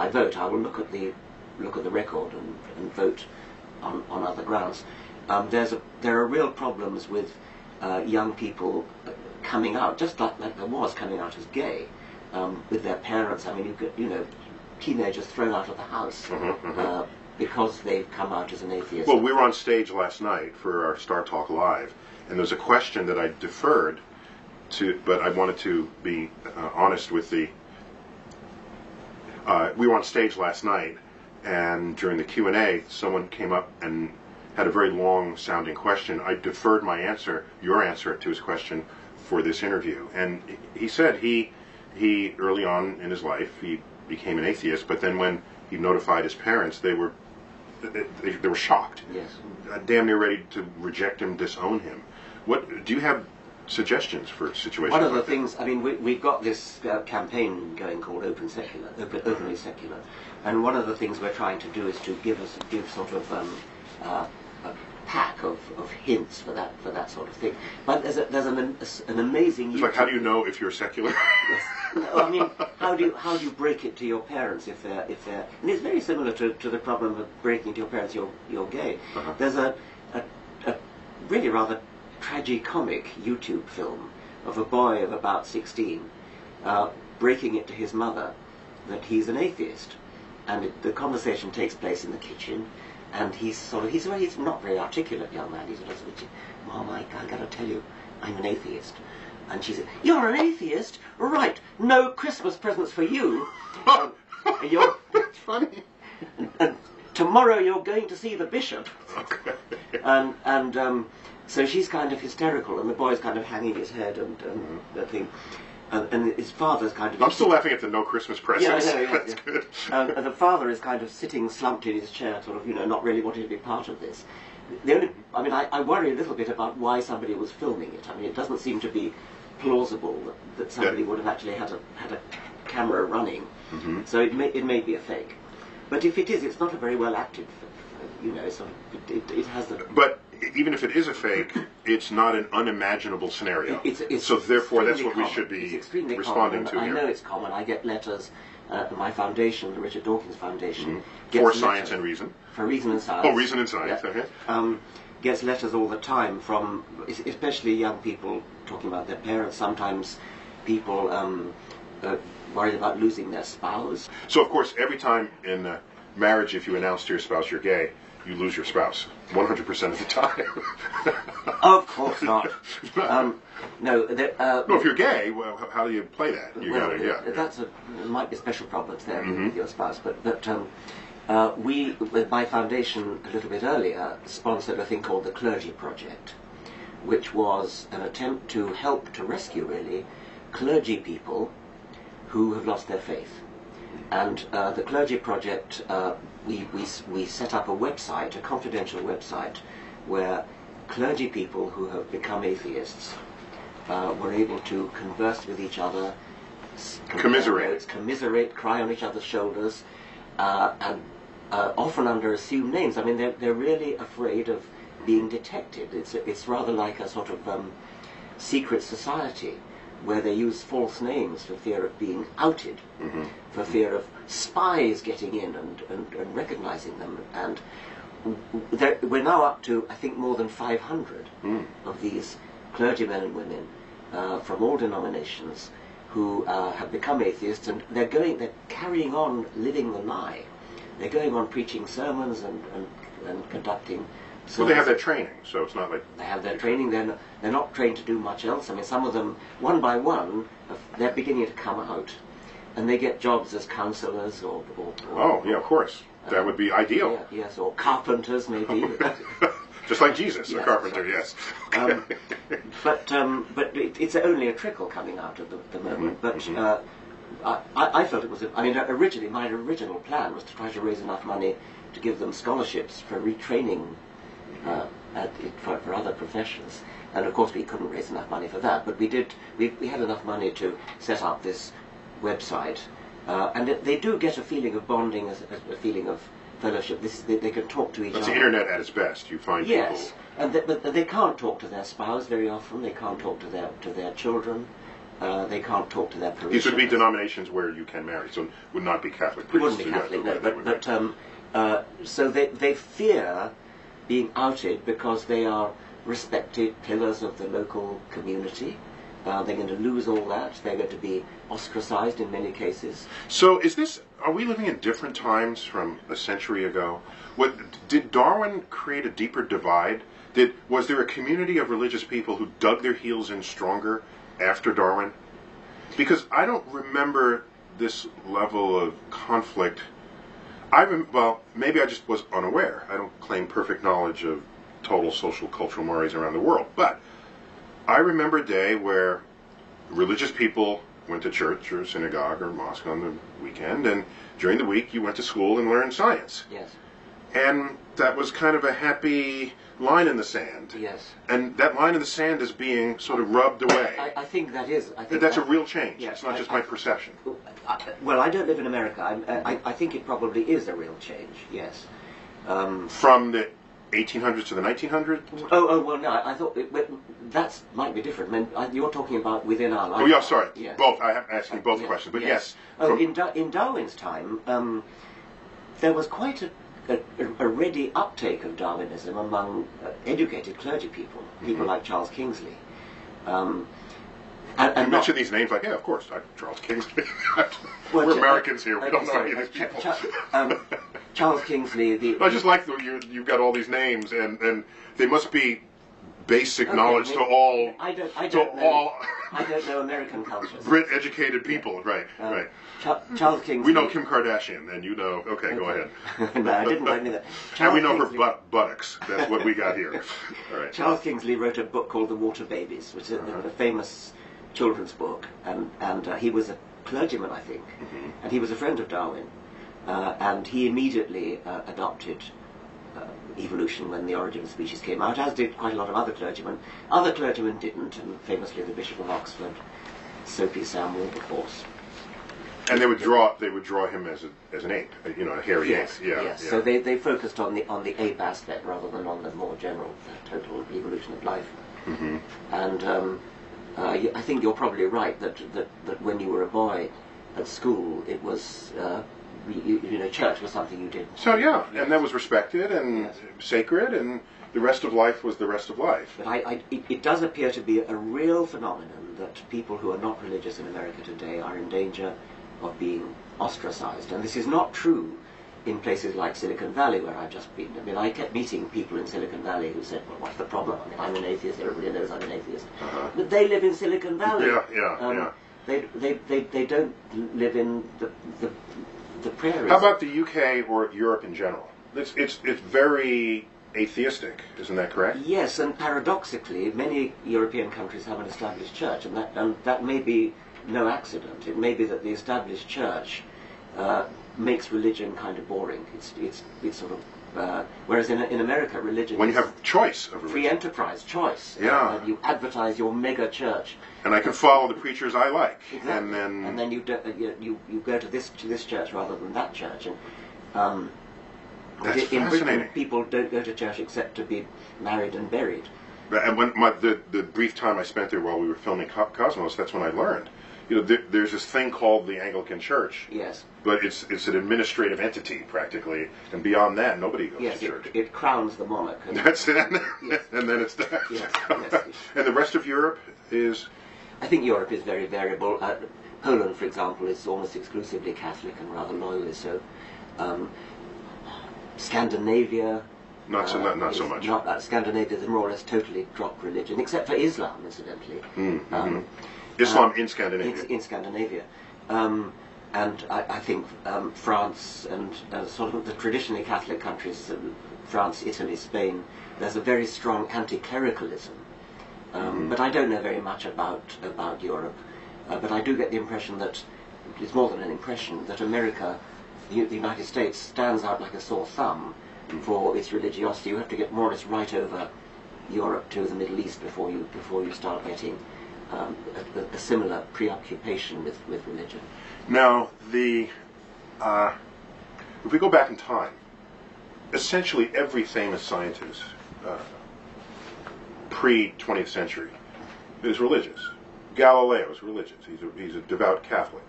vote. I will look at the record and vote on other grounds. There are real problems with young people coming out, just like there was coming out as gay, with their parents. I mean, teenagers thrown out of the house because they've come out as an atheist. Well, we were on stage last night for our Star Talk Live, and there was a question that I deferred to, but I wanted to be honest with the... we were on stage last night, and during the Q&A, someone came up and had a very long-sounding question. I deferred your answer to his question for this interview. And he said he early on in his life, he became an atheist, but then when he notified his parents, they were shocked. Yes. Damn near ready to reject him, disown him. What do you have suggestions for situations? One of the like things, I mean, we've got this campaign going called Openly Secular, and one of the things we're trying to do is to give sort of a pack of hints for that sort of thing. But there's an amazing. It's like, how do you know if you're secular? Yes. No, I mean, how do you break it to your parents if they're and it's very similar to the problem of breaking to your parents you're gay. Uh-huh. There's a really rather tragicomic YouTube film of a boy of about 16 breaking it to his mother that he's an atheist, and the conversation takes place in the kitchen. And he's not very articulate young man. He's sort of, Mom, I gotta tell you, I'm an atheist. And she said, you're an atheist? Right, no Christmas presents for you. That's funny. And tomorrow you're going to see the bishop. Okay. And so she's kind of hysterical, and the boy's kind of hanging his head and that thing. And his father's kind of... I'm still laughing at the no Christmas presents. Yeah, That's good. And the father is kind of sitting slumped in his chair, sort of, not really wanting to be part of this. I worry a little bit about why somebody was filming it. I mean, it doesn't seem to be plausible that somebody would have actually had a camera running. Mm-hmm. So it may be a fake. But if it is, it's not a very well acted, it has the... But even if it is a fake, it's not an unimaginable scenario. So therefore, that's what we should be responding to here. I know it's common. I get letters. My foundation, the Richard Dawkins Foundation, for Science and Reason. For Reason and Science. Oh, Reason and Science. Yeah. Okay. Gets letters all the time from, especially young people talking about their parents. Sometimes people worried about losing their spouse. So of course, every time in marriage, if you announce to your spouse you're gay, you lose your spouse 100% of the time. Of course not. No, if you're gay, well, how do you play that? There might be special problems there with your spouse, but we, with my foundation a little bit earlier, sponsored a thing called the Clergy Project, which was an attempt to help to rescue, really, clergy people who have lost their faith. And the Clergy Project, we set up a website, a confidential website, where clergy people who have become atheists were able to converse with each other, commiserate, cry on each other's shoulders, and often under assumed names. I mean, they're really afraid of being detected. It's rather like a sort of secret society where they use false names for fear of being outed, for fear of spies getting in and recognizing them. And we're now up to, I think, more than 500 of these clergymen and women from all denominations who have become atheists, and they're carrying on living the lie. They're going on preaching sermons and conducting So well, they have their training, so it's not like... They have their training, they're not trained to do much else. I mean, some of them, one by one, they're beginning to come out. And they get jobs as counsellors or oh, yeah, of course. That would be ideal. Yeah, yes, or carpenters, maybe. Just like Jesus, yes, a carpenter, yes. But it's only a trickle coming out at the moment. But I felt it was... originally, my original plan was to try to raise enough money to give them scholarships for retraining for other professions. And of course we couldn't raise enough money for that, but we had enough money to set up this website. And they do get a feeling of bonding, a feeling of fellowship. They can talk to each other. It's the internet at its best. You find yes, people... but they can't talk to their spouse very often. They can't talk to their children. They can't talk to their parishioners. These would be denominations where you can marry, so it would not be Catholic priests. It wouldn't be Catholic, no, so they fear being outed because they are respected pillars of the local community. They're going to lose all that. They're going to be ostracized in many cases. So are we living in different times from a century ago? Did Darwin create a deeper divide? Was there a community of religious people who dug their heels in stronger after Darwin? Because I don't remember this level of conflict. Well, maybe I just was unaware. I don't claim perfect knowledge of total social cultural mores around the world, but I remember a day where religious people went to church or synagogue or mosque on the weekend, and during the week you went to school and learned science. Yes. And that was kind of a happy line in the sand. Yes. And that line in the sand is being sort of rubbed away. I think that is. I think that's a real change. Yes, it's not just my perception. Well, I don't live in America. I think it probably is a real change, yes. From the 1800s to the 1900s? Oh, well, no, I thought that might be different. I mean, you're talking about within our life. Oh, yeah, sorry. Yes. Both. I'm asking both questions, but yes. Oh, in Darwin's time, there was quite a ready uptake of Darwinism among educated clergy people, like Charles Kingsley. And mention these names like, yeah, of course, Charles Kingsley. We're Americans here. We don't know any of these people. Charles Kingsley. I just like you've got all these names, and they must be basic knowledge to all. I don't know American cultures. Brit educated people, right? Right. Charles Kingsley. We know Kim Kardashian, and you know. Okay, go ahead. No, I didn't know any of that. And we know her buttocks. That's what we got here. All right. Charles Kingsley wrote a book called The Water Babies, which is a famous children's book, and he was a clergyman, I think, and he was a friend of Darwin, and he immediately adopted evolution when The Origin of Species came out, as did quite a lot of other clergymen. Other clergymen didn't, and famously the Bishop of Oxford, Soapy Sam Wilberforce. And they would draw him as an ape, a hairy ape. Yeah, yes. Yeah. So they focused on the ape aspect rather than on the more general, total evolution of life. And I think you're probably right that when you were a boy at school, it was church was something you did. So yeah, and that was respected and sacred, and the rest of life was the rest of life. But it does appear to be a real phenomenon that people who are not religious in America today are in danger of being ostracized, and this is not true in places like Silicon Valley, where I've just been. I mean, I kept meeting people in Silicon Valley who said, well, what's the problem? I mean, I'm an atheist, everybody knows I'm an atheist. But they live in Silicon Valley. Yeah. They don't live in the prairies. How about the UK or Europe in general? It's very atheistic, isn't that correct? Yes, and paradoxically, many European countries have an established church, and that may be no accident. It may be that the established church makes religion kind of boring. It's sort of whereas in America, religion when you have choice of religion, free enterprise, choice. Yeah, you advertise your mega church, and I can follow the preachers I like, exactly. and then you go to this church rather than that church, and that's in fascinating. Britain, people don't go to church except to be married and buried. And when the brief time I spent there while we were filming Cosmos, that's when I learned. There's this thing called the Anglican Church. Yes. But it's an administrative entity, practically. And beyond that, nobody goes to church. It crowns the monarch. That's it. Yes. And then it's done. Yes. And the rest of Europe is? I think Europe is very variable. Poland, for example, is almost exclusively Catholic and rather loyally so. Scandinavia, Not so much. Not like Scandinavia, they more or less totally dropped religion, except for Islam, incidentally. Islam in Scandinavia. In Scandinavia. And I think France and sort of the traditionally Catholic countries, France, Italy, Spain, there's a very strong anti-clericalism. But I don't know very much about Europe. But I do get the impression that, it's more than an impression, that America, the United States, stands out like a sore thumb for its religiosity. You have to get more or less right over Europe to the Middle East before you start getting a similar preoccupation with religion. Now, if we go back in time, essentially every famous scientist pre-20th century is religious. Galileo is religious. He's a devout Catholic.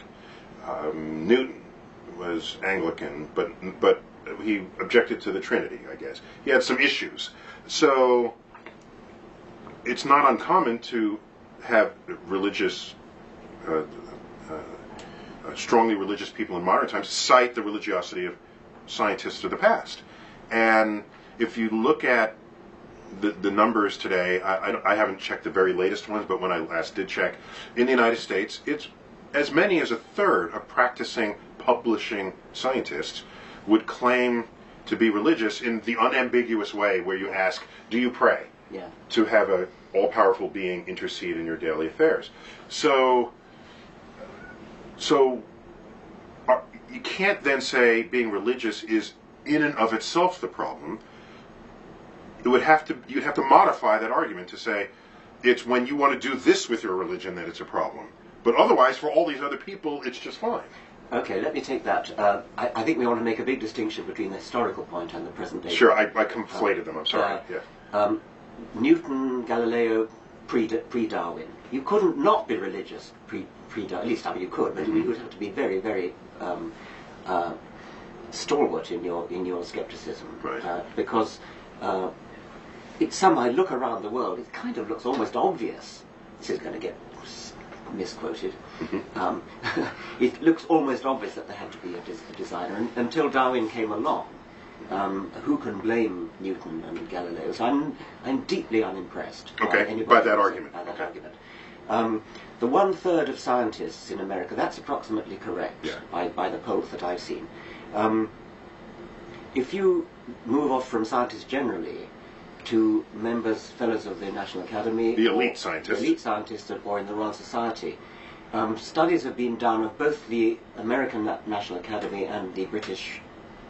Newton was Anglican, but he objected to the Trinity, I guess. He had some issues. So it's not uncommon to have strongly religious people in modern times cite the religiosity of scientists of the past. And if you look at the numbers today, I haven't checked the very latest ones, but when I last did check, in the United States, it's as many as a third of practicing, publishing scientists would claim to be religious in the unambiguous way where you ask, do you pray? Yeah. To have an all-powerful being intercede in your daily affairs. So you can't then say being religious is in and of itself the problem. You'd have to modify that argument to say it's when you want to do this with your religion that it's a problem. But otherwise, for all these other people, it's just fine. Okay, let me take that. I think we want to make a big distinction between the historical point and the present day. Sure, I conflated them. I'm sorry. Newton, Galileo, pre-Darwin. You couldn't not be religious pre-Darwin. At least, I mean, you could, but you would have to be very, very stalwart in your skepticism, right. Because I look around the world, it kind of looks almost obvious. This is going to get misquoted. It looks almost obvious that there had to be a designer, and until Darwin came along. Who can blame Newton and Galileo? So I'm deeply unimpressed by that argument. The 1/3 of scientists in America, that's approximately correct, yeah. by the polls that I've seen. If you move off from scientists generally to fellows of the National Academy, the elite scientists, or in the Royal Society, studies have been done of both the American National Academy and the British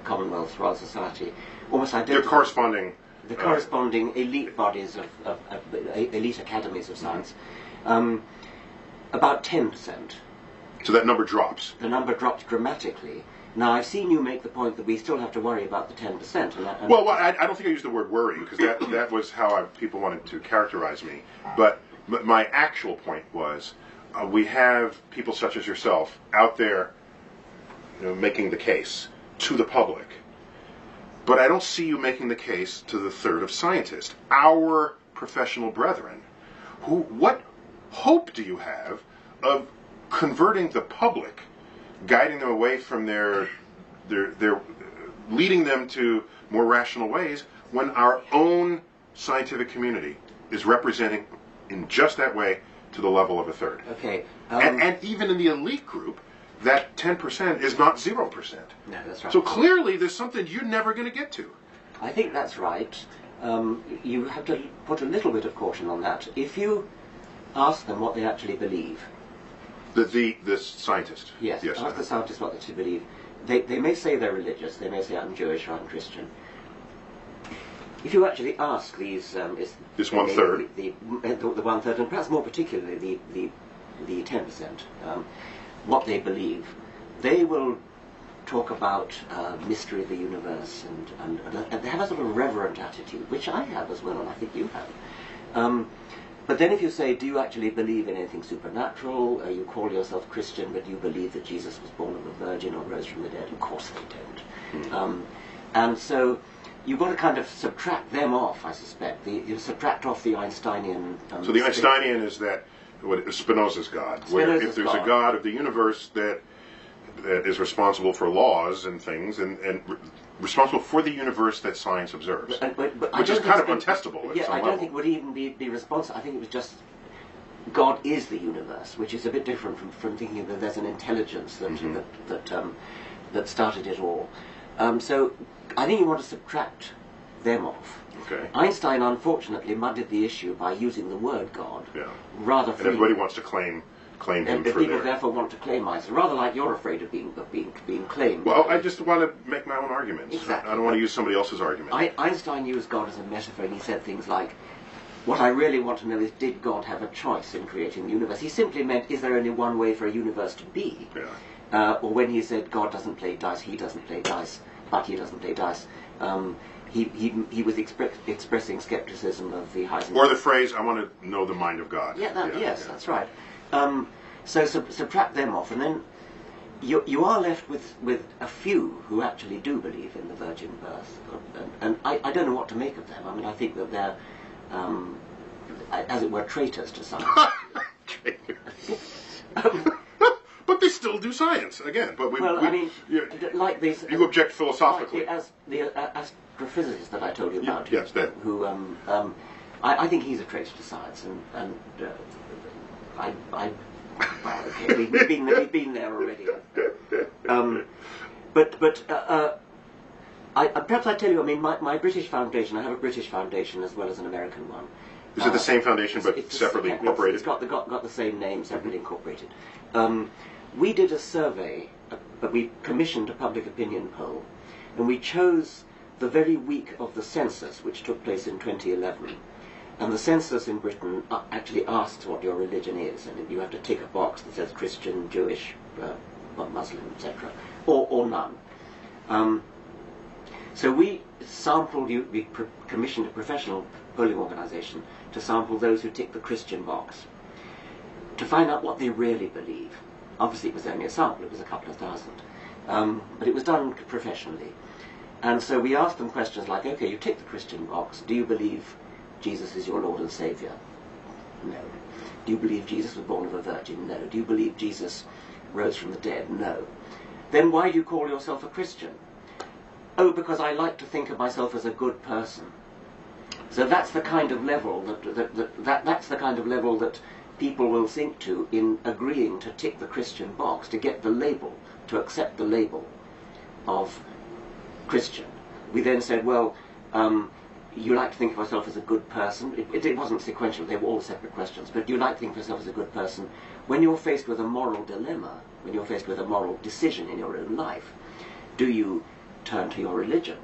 Commonwealth Royal Society, almost identical. The corresponding elite bodies of elite academies of science. About 10%. So that number drops. The number drops dramatically. Now, I've seen you make the point that we still have to worry about the 10%. Well, I don't think I used the word worry, because that was how people wanted to characterize me. But my actual point was, we have people such as yourself out there, making the case to the public. But I don't see you making the case to the third of scientists, our professional brethren. What hope do you have of converting the public, guiding them away from their leading them to more rational ways, when our own scientific community is representing in just that way to the level of a third? Okay. And even in the elite group, that 10% is not 0%. No, that's right. So clearly there's something you're never going to get to. I think that's right. You have to put a little bit of caution on that. If you ask them what they actually believe. The scientist. Yes, ask the scientists what they believe. They may say they're religious, they may say I'm Jewish or I'm Christian. If you actually ask these... this 1/3. The 1/3, and perhaps more particularly the 10%, what they believe, they will talk about mystery of the universe, and they have a sort of reverent attitude, which I have as well, and I think you have. But then if you say, do you actually believe in anything supernatural? You call yourself Christian, but you believe that Jesus was born of a virgin or rose from the dead? Of course they don't. And so you've got to kind of subtract them off, I suspect. You subtract off the Einsteinian... so the Einsteinian is that Spinoza's God, where if there's a God of the universe, that that is responsible for laws and things, and responsible for the universe that science observes, which is kind of untestable. Yeah, I don't think it would even be responsible. I think it was just God is the universe, which is a bit different from thinking that there's an intelligence that started it all. So I think you want to subtract them off. Okay. Einstein, unfortunately, muddied the issue by using the word God rather freely. And everybody wants to claim him and for people therefore want to claim Einstein, rather like you're afraid of being claimed. Well, I just want to make my own arguments. Exactly. I don't want to use somebody else's argument. Einstein used God as a metaphor, and he said things like, what I really want to know is, did God have a choice in creating the universe? He simply meant, is there only one way for a universe to be? Yeah. Or when he said, God doesn't play dice, he doesn't play dice, but he doesn't play dice. He was expressing skepticism of the Heisenberg. Or the phrase, I want to know the mind of God. Yes, that's right. So subtract them off, and then you are left with a few who actually do believe in the virgin birth. And I don't know what to make of them. I mean, I think that they're, as it were, traitors to some. But they still do science, again. But like these... You object philosophically. Like the astrophysicist that I told you about. Yes, that. Who, I think he's a traitor to science, and well, okay, we've been there already. Perhaps I tell you, I mean, my British foundation, I have a British foundation as well as an American one. Is it the same foundation but separately incorporated? It's got the same name, separately incorporated. We did a survey, but we commissioned a public opinion poll, and we chose the very week of the census, which took place in 2011. And the census in Britain actually asks what your religion is, and you have to tick a box that says Christian, Jewish, Muslim, etc., or none. So we sampled, we commissioned a professional polling organisation to sample those who tick the Christian box, to find out what they really believe. Obviously it was only a sample, it was a couple of thousand, but it was done professionally. And so we asked them questions like, okay, you tick the Christian box, do you believe Jesus is your Lord and Saviour? No. Do you believe Jesus was born of a virgin? No. Do you believe Jesus rose from the dead? No. Then why do you call yourself a Christian? Oh, because I like to think of myself as a good person. So that's the kind of level that's the kind of level that people will think to in agreeing to tick the Christian box, to get the label, to accept the label of Christian. We then said, well, you like to think of yourself as a good person. It wasn't sequential, they were all separate questions, but you like to think of yourself as a good person. When you're faced with a moral dilemma, when you're faced with a moral decision in your own life, do you turn to your religion?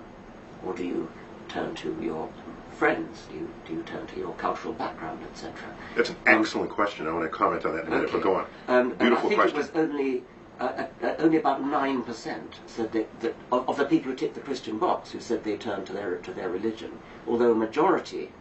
Or do you turn to your friends? Do you turn to your cultural background, etc.? That's an excellent question. I want to comment on that in a minute, but go on. Beautiful and I think question. It was only about 9% said that of the people who ticked the Christian box who said they turned to their religion, although a majority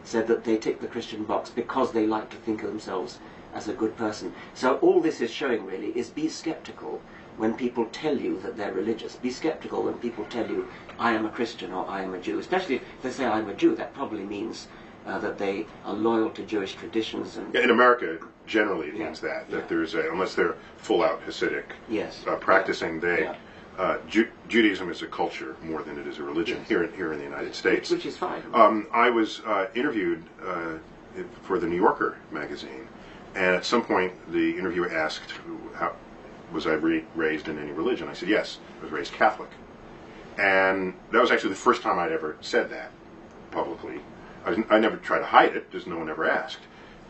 said that they ticked the Christian box because they like to think of themselves as a good person. So all this is showing really is be skeptical when people tell you that they're religious. Be skeptical when people tell you, I am a Christian or I am a Jew. Especially if they say I'm a Jew, that probably means that they are loyal to Jewish traditions. And in America, generally it means that there's unless they're full-out Hasidic practicing, Judaism is a culture more than it is a religion here in the United States. Which is fine. I was interviewed for the New Yorker magazine, and at some point the interviewer asked, was I raised in any religion? I said, yes, I was raised Catholic. And that was actually the first time I'd ever said that publicly. I never tried to hide it, just no one ever asked.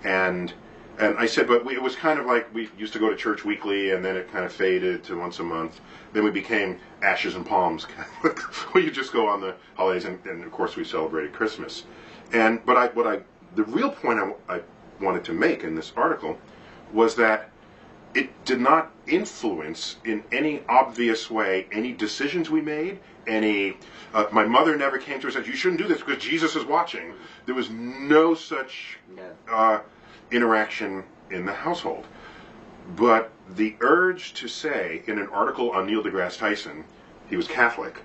And I said, but it was kind of like we used to go to church weekly, and then it kind of faded to once a month. Then we became Ashes and Palms Catholic, where you just go on the holidays, and of course we celebrated Christmas. But the real point I wanted to make in this article was that it did not influence in any obvious way any decisions we made. My mother never came to us and said, you shouldn't do this because Jesus is watching. There was no such interaction in the household. But the urge to say in an article on Neil deGrasse Tyson, he was Catholic,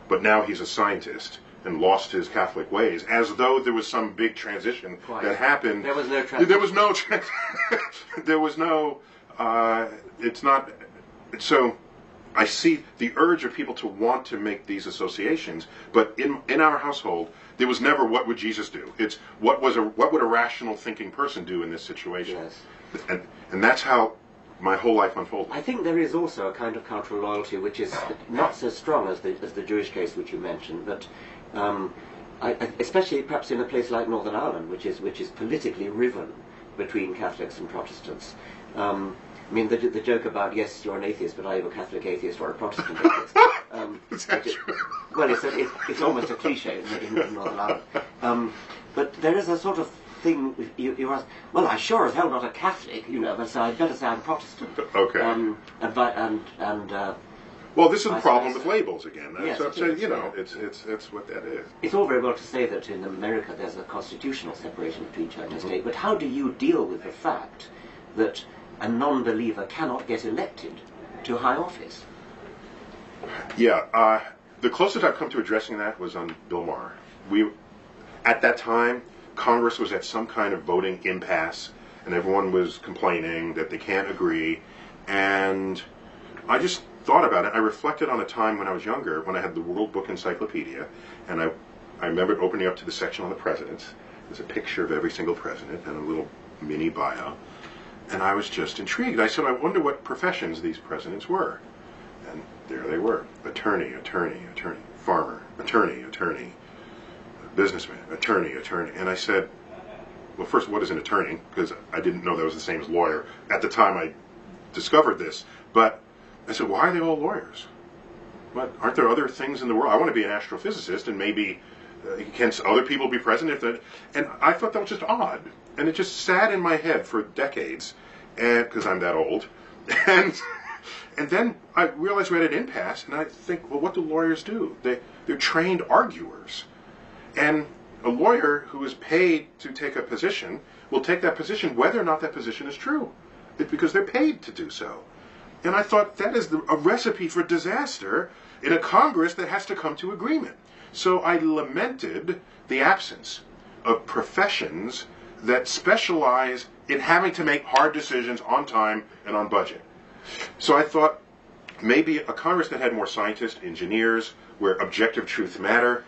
but now he's a scientist and lost his Catholic ways, as though there was some big transition that happened. There was no transition. There was no it's not. So I see the urge of people to want to make these associations, but in our household, there was never what would Jesus do. It's what would a rational thinking person do in this situation. Yes. And that's how my whole life unfolded. I think there is also a kind of cultural loyalty which is not so strong as the Jewish case which you mentioned, but especially perhaps in a place like Northern Ireland, which is politically riven between Catholics and Protestants. I mean, the joke about, yes, you're an atheist, but are you a Catholic atheist or a Protestant atheist? Well, it's almost a cliche in Northern Ireland. But there is a sort of thing, you ask, well, I'm sure as hell not a Catholic, but so I'd better say I'm Protestant. Okay. Well, this is the problem with labels again. Yes, it's what that is. It's all very well to say that in America there's a constitutional separation between church and state, but how do you deal with the fact that a non-believer cannot get elected to high office? Yeah, the closest I've come to addressing that was on Bill Maher. At that time, Congress was at some kind of voting impasse, and everyone was complaining that they can't agree, and I just thought about it. I reflected on a time when I was younger, when I had the World Book Encyclopedia, and I remembered opening up to the section on the presidents. There's a picture of every single president and a little mini bio. And I was just intrigued. I said, I wonder what professions these presidents were. And there they were. Attorney, farmer, attorney, businessman, attorney. And I said, well, first, what is an attorney? Because I didn't know that was the same as lawyer at the time I discovered this. But I said, why are they all lawyers? What, aren't there other things in the world? I want to be an astrophysicist, and maybe can other people be president? And I thought that was just odd. And it just sat in my head for decades, and because I'm that old. And then I realized we're at an impasse, and I think, well, what do lawyers do? They're trained arguers. And a lawyer who is paid to take a position will take that position whether or not that position is true. It's because they're paid to do so. And I thought that is a recipe for disaster in a Congress that has to come to agreement. So I lamented the absence of professions that specialize in having to make hard decisions on time and on budget. So I thought maybe a Congress that had more scientists, engineers, where objective truth matter,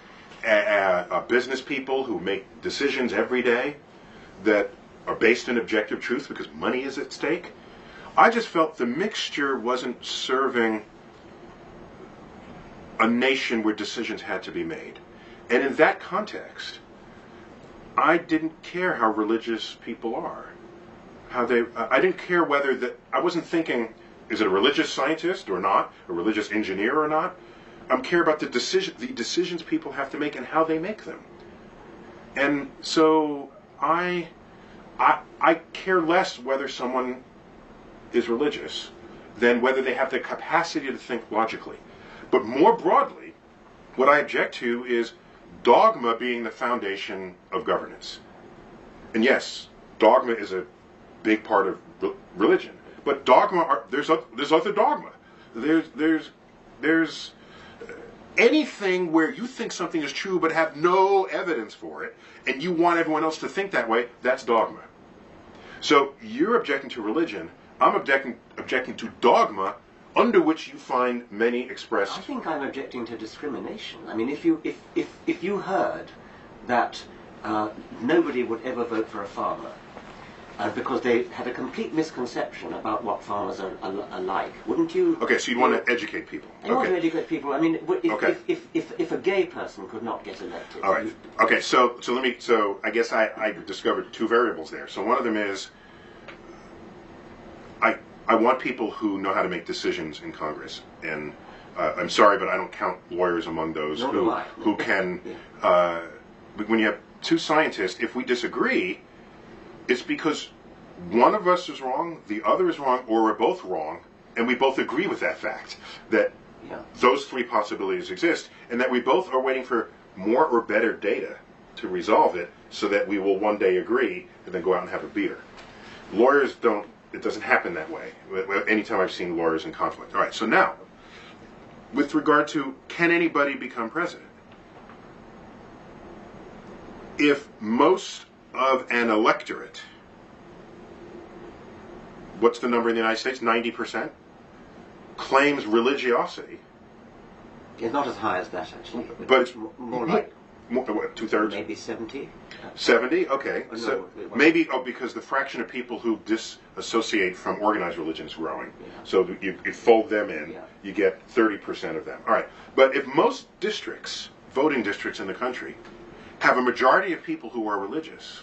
business people who make decisions every day that are based in objective truth because money is at stake. I just felt the mixture wasn't serving a nation where decisions had to be made. And in that context, I didn't care how religious people are. I didn't care I wasn't thinking, is it a religious scientist or not, a religious engineer or not? I care about the decisions people have to make and how they make them. And so I care less whether someone is religious than whether they have the capacity to think logically. But more broadly, what I object to is dogma being the foundation of governance. And yes, dogma is a big part of religion. But dogma, there's other dogma. There's anything where you think something is true but have no evidence for it, and you want everyone else to think that way, that's dogma. So you're objecting to religion. I'm objecting to dogma, under which you find many expressed. I think I'm objecting to discrimination. I mean, if you heard that nobody would ever vote for a farmer because they had a complete misconception about what farmers are like, wouldn't you? Okay, so you want to educate people. You want to educate people. I mean, if a gay person could not get elected. All right. Okay. So I guess I discovered two variables there. So one of them is I want people who know how to make decisions in Congress, and I'm sorry, but I don't count lawyers among those who can. When you have two scientists, if we disagree, it's because one of us is wrong, the other is wrong, or we're both wrong, and we both agree with that fact that those three possibilities exist, and that we both are waiting for more or better data to resolve it, so that we will one day agree and then go out and have a beater. Lawyers don't. It doesn't happen that way. Anytime I've seen lawyers in conflict. All right, so now, with regard to can anybody become president? If most of an electorate, what's the number in the United States? 90%? claims religiosity. It's not as high as that, actually. But it's more like what, 2/3? maybe 70. 70? Okay. No, So it wasn't. maybe because the fraction of people who disassociate from organized religion is growing. Yeah. So you fold them in, Yeah. you get 30% of them. All right. But if most districts, voting districts in the country, have a majority of people who are religious,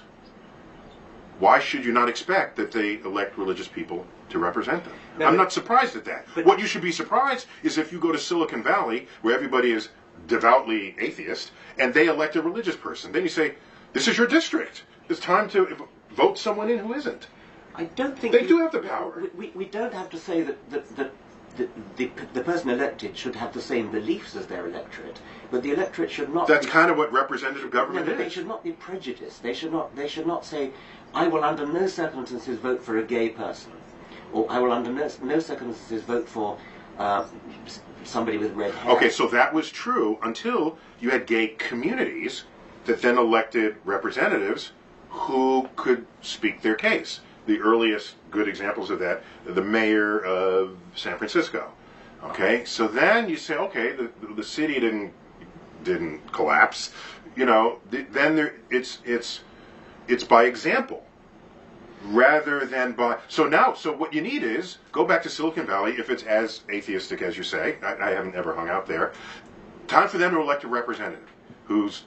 why should you not expect that they elect religious people to represent them? No, I'm but- not surprised at that. but- What you should be surprised is if you go to Silicon Valley, where everybody is devoutly atheist, and they elect a religious person. Then you say, this is your district. It's time to vote someone in who isn't. I don't think They do have the power. We don't have to say that the person elected should have the same beliefs as their electorate, but the electorate should not. That's be, kind of what representative no, government but they is. should not be prejudiced. They should not say, I will under no circumstances vote for a gay person, or I will under no circumstances vote for somebody with red hair. Okay, so that was true until you had gay communities that then elected representatives who could speak their case. The earliest good examples of that, the mayor of San Francisco. Okay, so then you say, okay, the city didn't collapse. You know, then it's by example rather than by. So what you need is go back to Silicon Valley if it's as atheistic as you say. I haven't ever hung out there. Time for them to elect a representative who's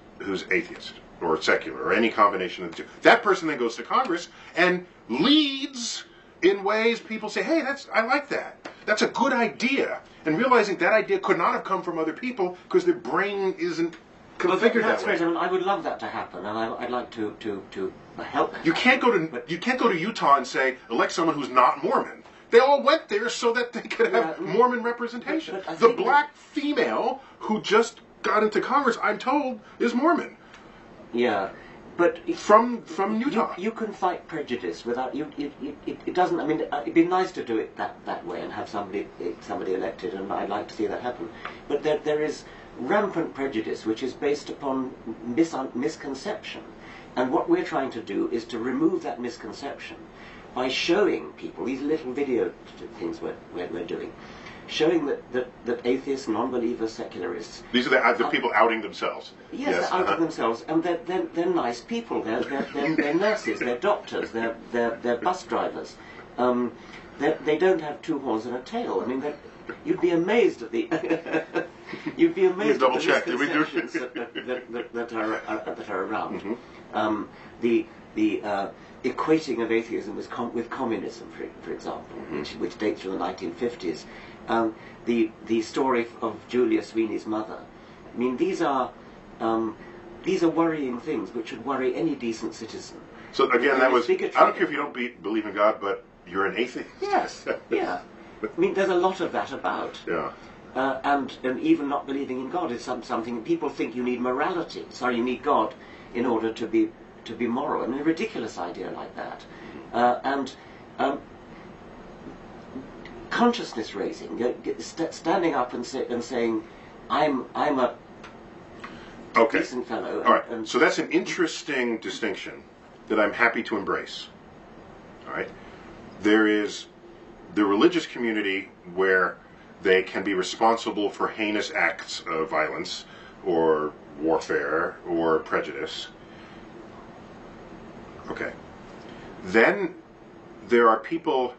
atheist or secular or any combination of the two. That person then goes to Congress and leads in ways people say, hey, I like that. That's a good idea. And realizing that idea could not have come from other people because their brain isn't configured That's that way. great. I mean, I would love that to happen, and I'd like to help that. You can't go to Utah and say elect someone who's not Mormon. They all went there so that they could have Mormon representation. but I The think black female who just got into Congress, I'm told, is Mormon Yeah, but from Utah. You can fight prejudice without it doesn't. I mean, it'd be nice to do it that way and have somebody elected, and I'd like to see that happen. But there is rampant prejudice which is based upon misconception, and what we're trying to do is to remove that misconception by showing people these little video things we're doing, showing that atheists, non-believers, secularists. These are the people outing themselves. Yes, they're out of themselves, and they're nice people. They're nurses, they're doctors, they're bus drivers. They don't have two horns and a tail. I mean, you'd be amazed at the you'd be amazed at the misconceptions that are around. Mm-hmm. The equating of atheism with communism, for example, Mm-hmm. which dates from the 1950s. The story of Julia Sweeney's mother. I mean, these are worrying things which should worry any decent citizen. So again, that was. I Bigotry. don't care if you don't believe in God, but you're an atheist. Yes, yeah. I mean, there's a lot of that about. Yeah. And even not believing in God is something people think you need morality. Sorry, you need God in order to be moral. I mean, a ridiculous idea like that. Consciousness raising, standing up and saying, I'm a Okay. decent fellow. All right. So that's an interesting distinction that I'm happy to embrace. All right. There is the religious community where they can be responsible for heinous acts of violence or warfare or prejudice. Okay. Then there are people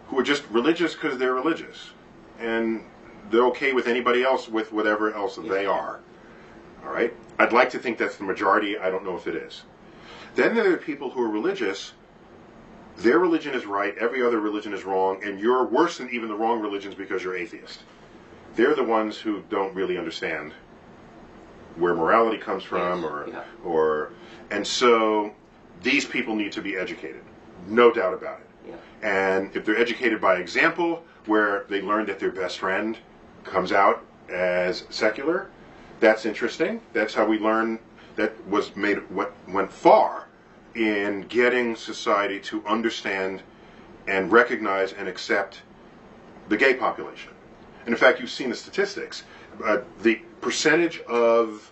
who are just religious because they're religious. And they're okay with anybody else with whatever else they are. All right? I'd like to think that's the majority. I don't know if it is. Then there are people who are religious. Their religion is right, every other religion is wrong, and you're worse than even the wrong religions because you're atheist. They're the ones who don't really understand where morality comes from, and so these people need to be educated, no doubt about it. Yeah. And if they're educated by example, where they learn that their best friend comes out as secular, that's interesting. That's how we learn. That was what went far in getting society to understand and recognize and accept the gay population. And in fact, you've seen the statistics. The percentage of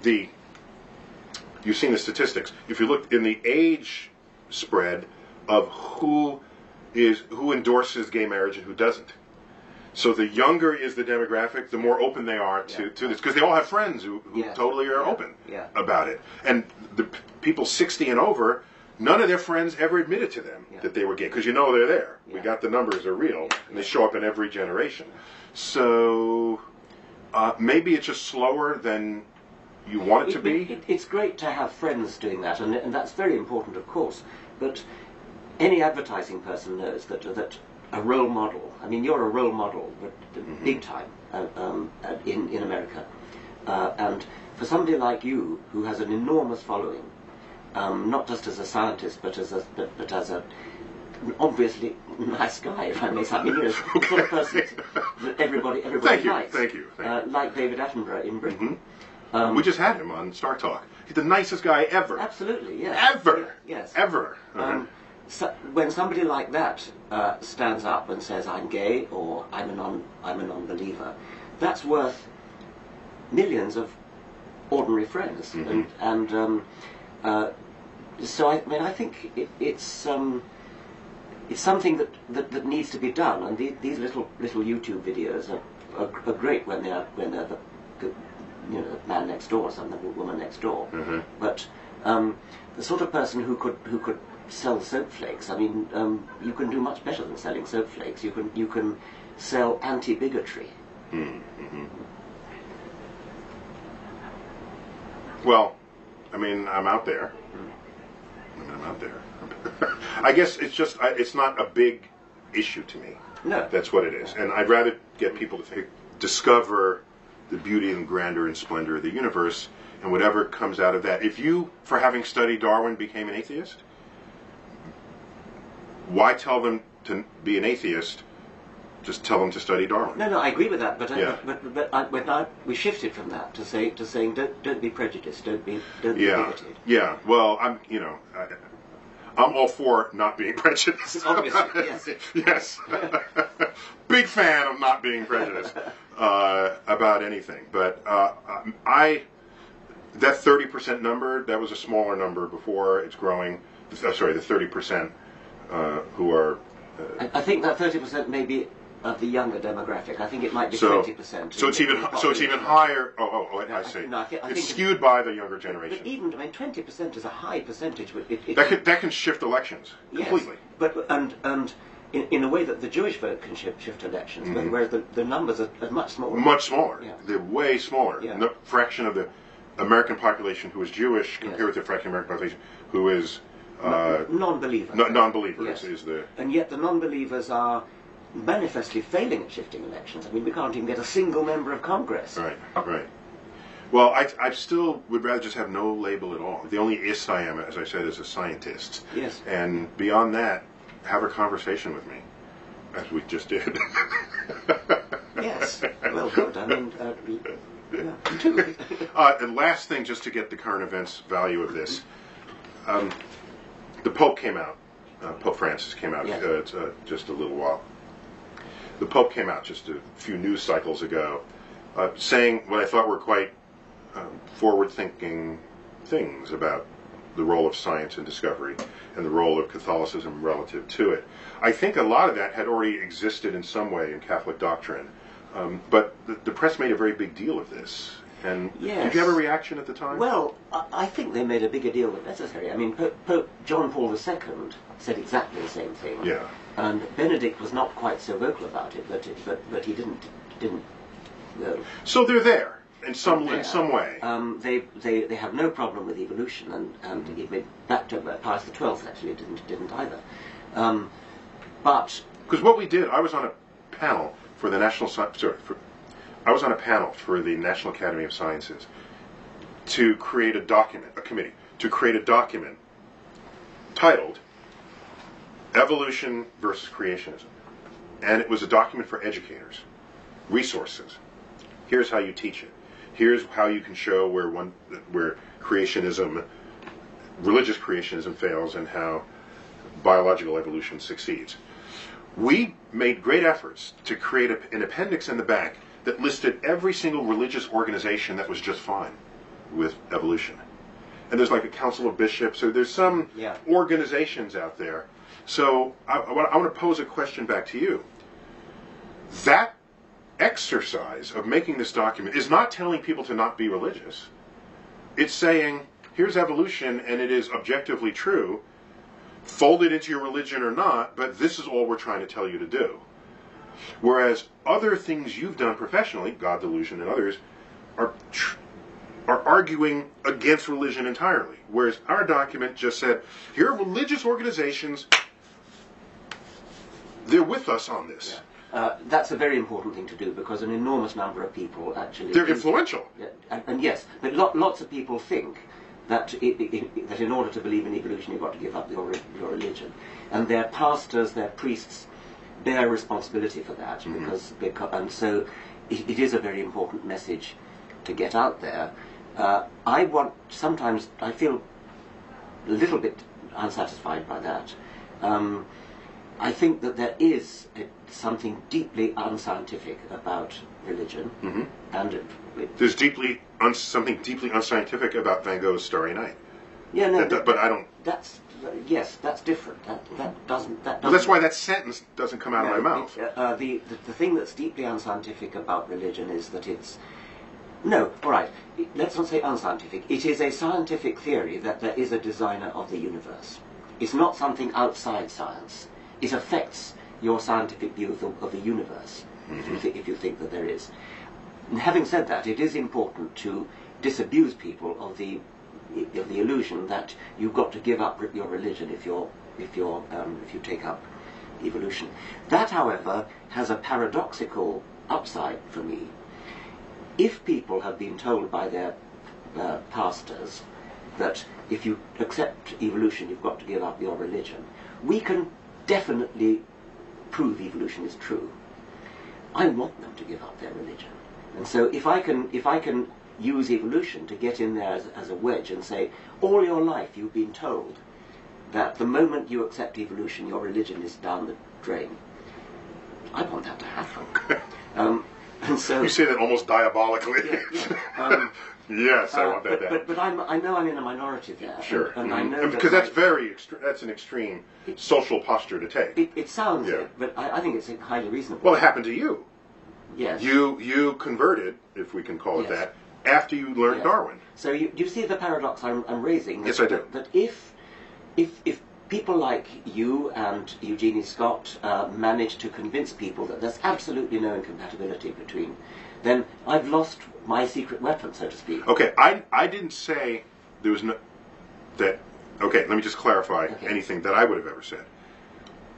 you've seen the statistics. If you look in the age spread of who endorses gay marriage and who doesn't, So the younger is the demographic, the more open they are to this, because they all have friends who totally are open about it. And the people 60 and over, none of their friends ever admitted to them that they were gay, because they're there. We got the numbers, they're real, and they show up in every generation. So maybe it's just slower than you want it to be. It's great to have friends doing that, and that's very important, of course. But any advertising person knows that a role model. I mean, you're a role model, but big time in America. And for somebody like you, who has an enormous following, not just as a scientist, but as a obviously nice guy, if I may say. I mean, the sort of person that everybody likes. Thank you. Like David Attenborough in Britain. We just had him on Star Talk. He's the nicest guy ever. Absolutely, yes. Ever. Yes. Ever. So when somebody like that stands up and says, "I'm gay" or I'm a non-believer," that's worth millions of ordinary friends. And so I think it's something that needs to be done. And these little YouTube videos are great when they're the man next door or something, the woman next door. But the sort of person who could sell soap flakes. I mean, you can do much better than selling soap flakes. You can sell anti-bigotry. Well, I mean, I'm out there. I guess it's just it's not a big issue to me. No, that's what it is. And I'd rather get people to discover the beauty and grandeur and splendor of the universe, and whatever comes out of that. If you, for having studied Darwin, became an atheist, why tell them to be an atheist? Just tell them to study Darwin. No, I agree with that. But we shifted from that to saying don't be prejudiced, don't be bigoted. Yeah. Well, I'm all for not being prejudiced. Obviously, yes. Yes. Big fan of not being prejudiced about anything. But that 30% number, that was a smaller number before. It's growing. Sorry, the 30%. Who are... I think that 30% may be of the younger demographic. I think it might be 20%. So it's even higher. I see. No, I think it's skewed by the younger generation. But even 20% is a high percentage. That can shift elections completely. Yes, but and in a way that the Jewish vote can shift elections, whereas the numbers are much smaller. Much smaller. Yeah. They're way smaller. Yeah. The fraction of the American population who is Jewish compared with the fraction of the American population who is non-believers. Non-believers is the... And yet the non-believers are manifestly failing at shifting elections. I mean, we can't even get a single member of Congress. Right. Well, I still would rather just have no label at all. The only is I am, as I said, is a scientist. Yes. And beyond that, have a conversation with me, as we just did. Yes. Well, good. I mean, too. And last thing, just to get the current events value of this, the Pope came out. Pope Francis came out just a little while. The Pope came out just a few news cycles ago, saying what I thought were quite forward-thinking things about the role of science and discovery and the role of Catholicism relative to it. I think a lot of that had already existed in some way in Catholic doctrine, but the press made a very big deal of this. And did you have a reaction at the time? Well, I think they made a bigger deal than necessary. I mean, Pope John Paul II said exactly the same thing. Yeah. And Benedict was not quite so vocal about it, but he didn't. So they're there in some way. They have no problem with evolution, and it backed up Pius XII actually didn't either. But because what we did, I was on a panel for the I was on a panel for the National Academy of Sciences to create a committee to create a document titled Evolution versus Creationism. And it was a document for educators. Resources. Here's how you teach it. Here's how you can show where creationism, religious creationism fails and how biological evolution succeeds. We made great efforts to create an appendix in the back that listed every single religious organization that was just fine with evolution. And there's like a council of bishops, so there's some organizations out there. So I want to pose a question back to you. That exercise of making this document is not telling people to not be religious. It's saying, here's evolution, and it is objectively true. Fold it into your religion or not, but this is all we're trying to tell you to do. Whereas other things you've done professionally, God Delusion and others, are arguing against religion entirely. Whereas our document just said, here are religious organizations, they're with us on this. Yeah. That's a very important thing to do, because an enormous number of people actually... They're influential. And yes, but lots of people think that that in order to believe in evolution you've got to give up your religion. And their pastors, their priests, bear responsibility for that, and so it is a very important message to get out there. Sometimes I feel a little bit unsatisfied by that. I think that there is something deeply unscientific about religion, and there's something deeply unscientific about Van Gogh's Starry Night. Yeah, no, but I don't. That's different. That doesn't. Well, that's why that sentence doesn't come out of my mouth. The thing that's deeply unscientific about religion is that it's... No, all right, let's not say unscientific. It is a scientific theory that there is a designer of the universe. It's not something outside science. It affects your scientific view of the universe, if you think that there is. And having said that, it is important to disabuse people of the illusion that you've got to give up your religion if you take up evolution. That, however, has a paradoxical upside for me. If people have been told by their pastors that if you accept evolution you've got to give up your religion, we can definitely prove evolution is true. I want them to give up their religion. And so if I can use evolution to get in there as a wedge and say, all your life you've been told that the moment you accept evolution your religion is down the drain, I want that to happen. And so, you say that almost diabolically. Yes, I want that to happen. But I know I'm in a minority there. Sure. And I know because that's an extreme social posture to take. It sounds it, but I think it's highly reasonable. Well, it happened to you. Yes. You converted, if we can call it that, after you learned Darwin. So you see the paradox I'm raising? Yes, I do. That if people like you and Eugenie Scott manage to convince people that there's absolutely no incompatibility between, then I've lost my secret weapon, so to speak. Okay, I didn't say there was no... Okay, let me just clarify anything that I would have ever said.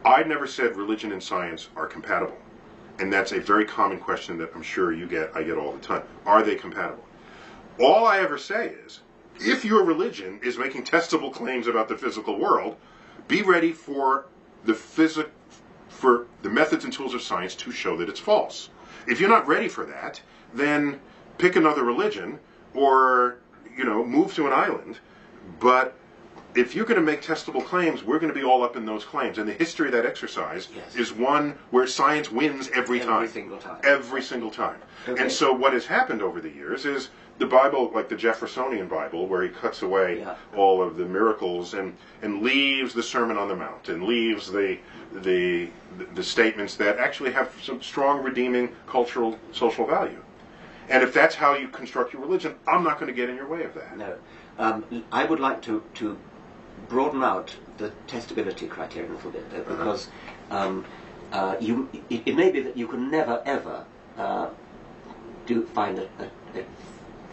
I never said religion and science are compatible. And that's a very common question that I'm sure I get all the time. Are they compatible? All I ever say is, if your religion is making testable claims about the physical world, be ready for the methods and tools of science to show that it's false. If you're not ready for that, then pick another religion or, move to an island. But if you're going to make testable claims, we're going to be all up in those claims. And the history of that exercise is one where science wins every time. Every single time. Okay. And so what has happened over the years is the Bible, like the Jeffersonian Bible, where he cuts away all of the miracles and leaves the Sermon on the Mount and leaves the statements that actually have some strong redeeming cultural, social value. And if that's how you construct your religion, I'm not going to get in your way of that. No. I would like to broaden out the testability criterion a little bit, though, because it may be that you can never, ever find a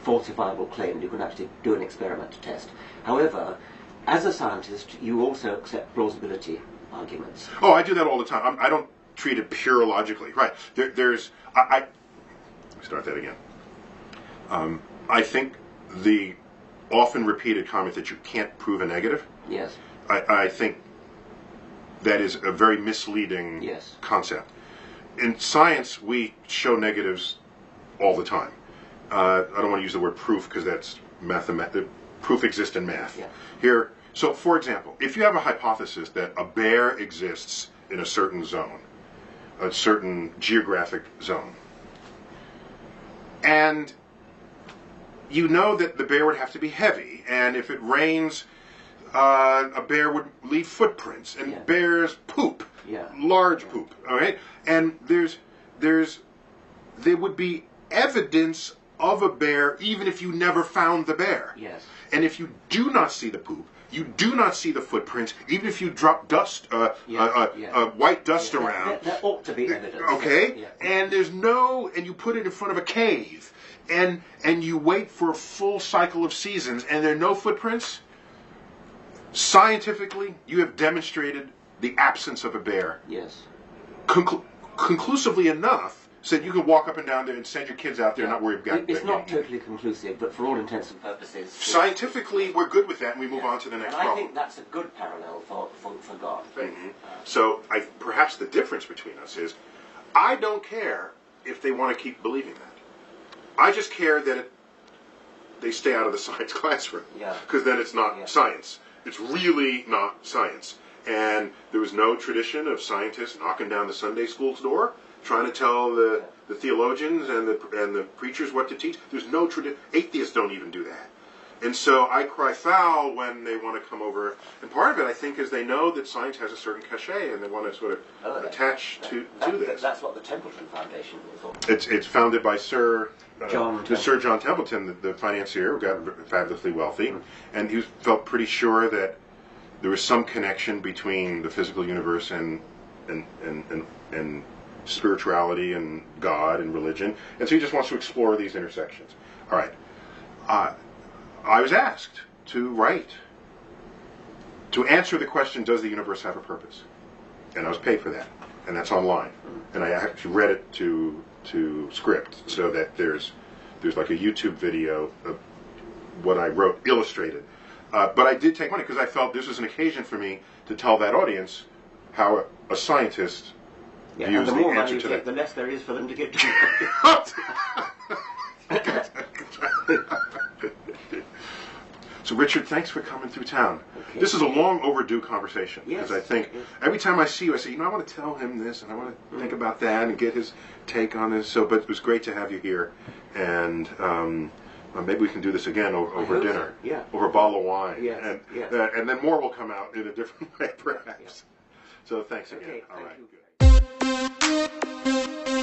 falsifiable claim. You can actually do an experiment to test. However, as a scientist, you also accept plausibility arguments. Oh, I do that all the time. I don't treat it pure logically. Right. Let me start that again. I think the often repeated comment that you can't prove a negative. Yes. I think that is a very misleading concept. In science, we show negatives all the time. I don't want to use the word proof because that's mathematical. Proof exists in math. Yeah. So for example, if you have a hypothesis that a bear exists in a certain zone, a certain geographic zone, and you know that the bear would have to be heavy, and if it rains, a bear would leave footprints, and bears poop, large poop. All right, and there's there would be evidence of a bear even if you never found the bear. Yes. And if you do not see the poop, you do not see the footprints, even if you drop dust, white dust around. There ought to be evidence. Okay? Yeah. And there's no, and you put it in front of a cave, and you wait for a full cycle of seasons, and there are no footprints. Scientifically, you have demonstrated the absence of a bear. Yes. Conclusively enough, said you can walk up and down there and send your kids out there and not worry about it. It's not totally conclusive, but for all intents and purposes... Scientifically, we're good with that, and we move on to the next problem. I think that's a good parallel for God. Mm-hmm. So perhaps the difference between us is, I don't care if they want to keep believing that. I just care that they stay out of the science classroom. Because then it's not science. It's really not science. And there was no tradition of scientists knocking down the Sunday school's door, trying to tell the theologians and the preachers what to teach. There's no tradition. Atheists don't even do that. And so I cry foul when they want to come over. And part of it, I think, is they know that science has a certain cachet, and they want to sort of attach to this. That's what the Templeton Foundation is all. It's founded by Sir John Templeton, the financier, who got fabulously wealthy, and he felt pretty sure that there was some connection between the physical universe and spirituality and God and religion, and so he just wants to explore these intersections. All right. I was asked to answer the question, does the universe have a purpose? And I was paid for that, and that's online. And I actually read it to script, so that there's like a YouTube video of what I wrote illustrated. But I did take money because I felt this was an occasion for me to tell that audience how a scientist views the the more answer money to you that. take, the less there is for them to get to. So, Richard, thanks for coming through town. Okay. This is a long overdue conversation, because I think Yes. every time I see you, I say, I want to tell him this, and I want to think about that, and get his take on this. So, but it was great to have you here, and maybe we can do this again over dinner, over a bottle of wine, and then more will come out in a different way, perhaps. So, thanks again. Okay, All thank right. you. Good.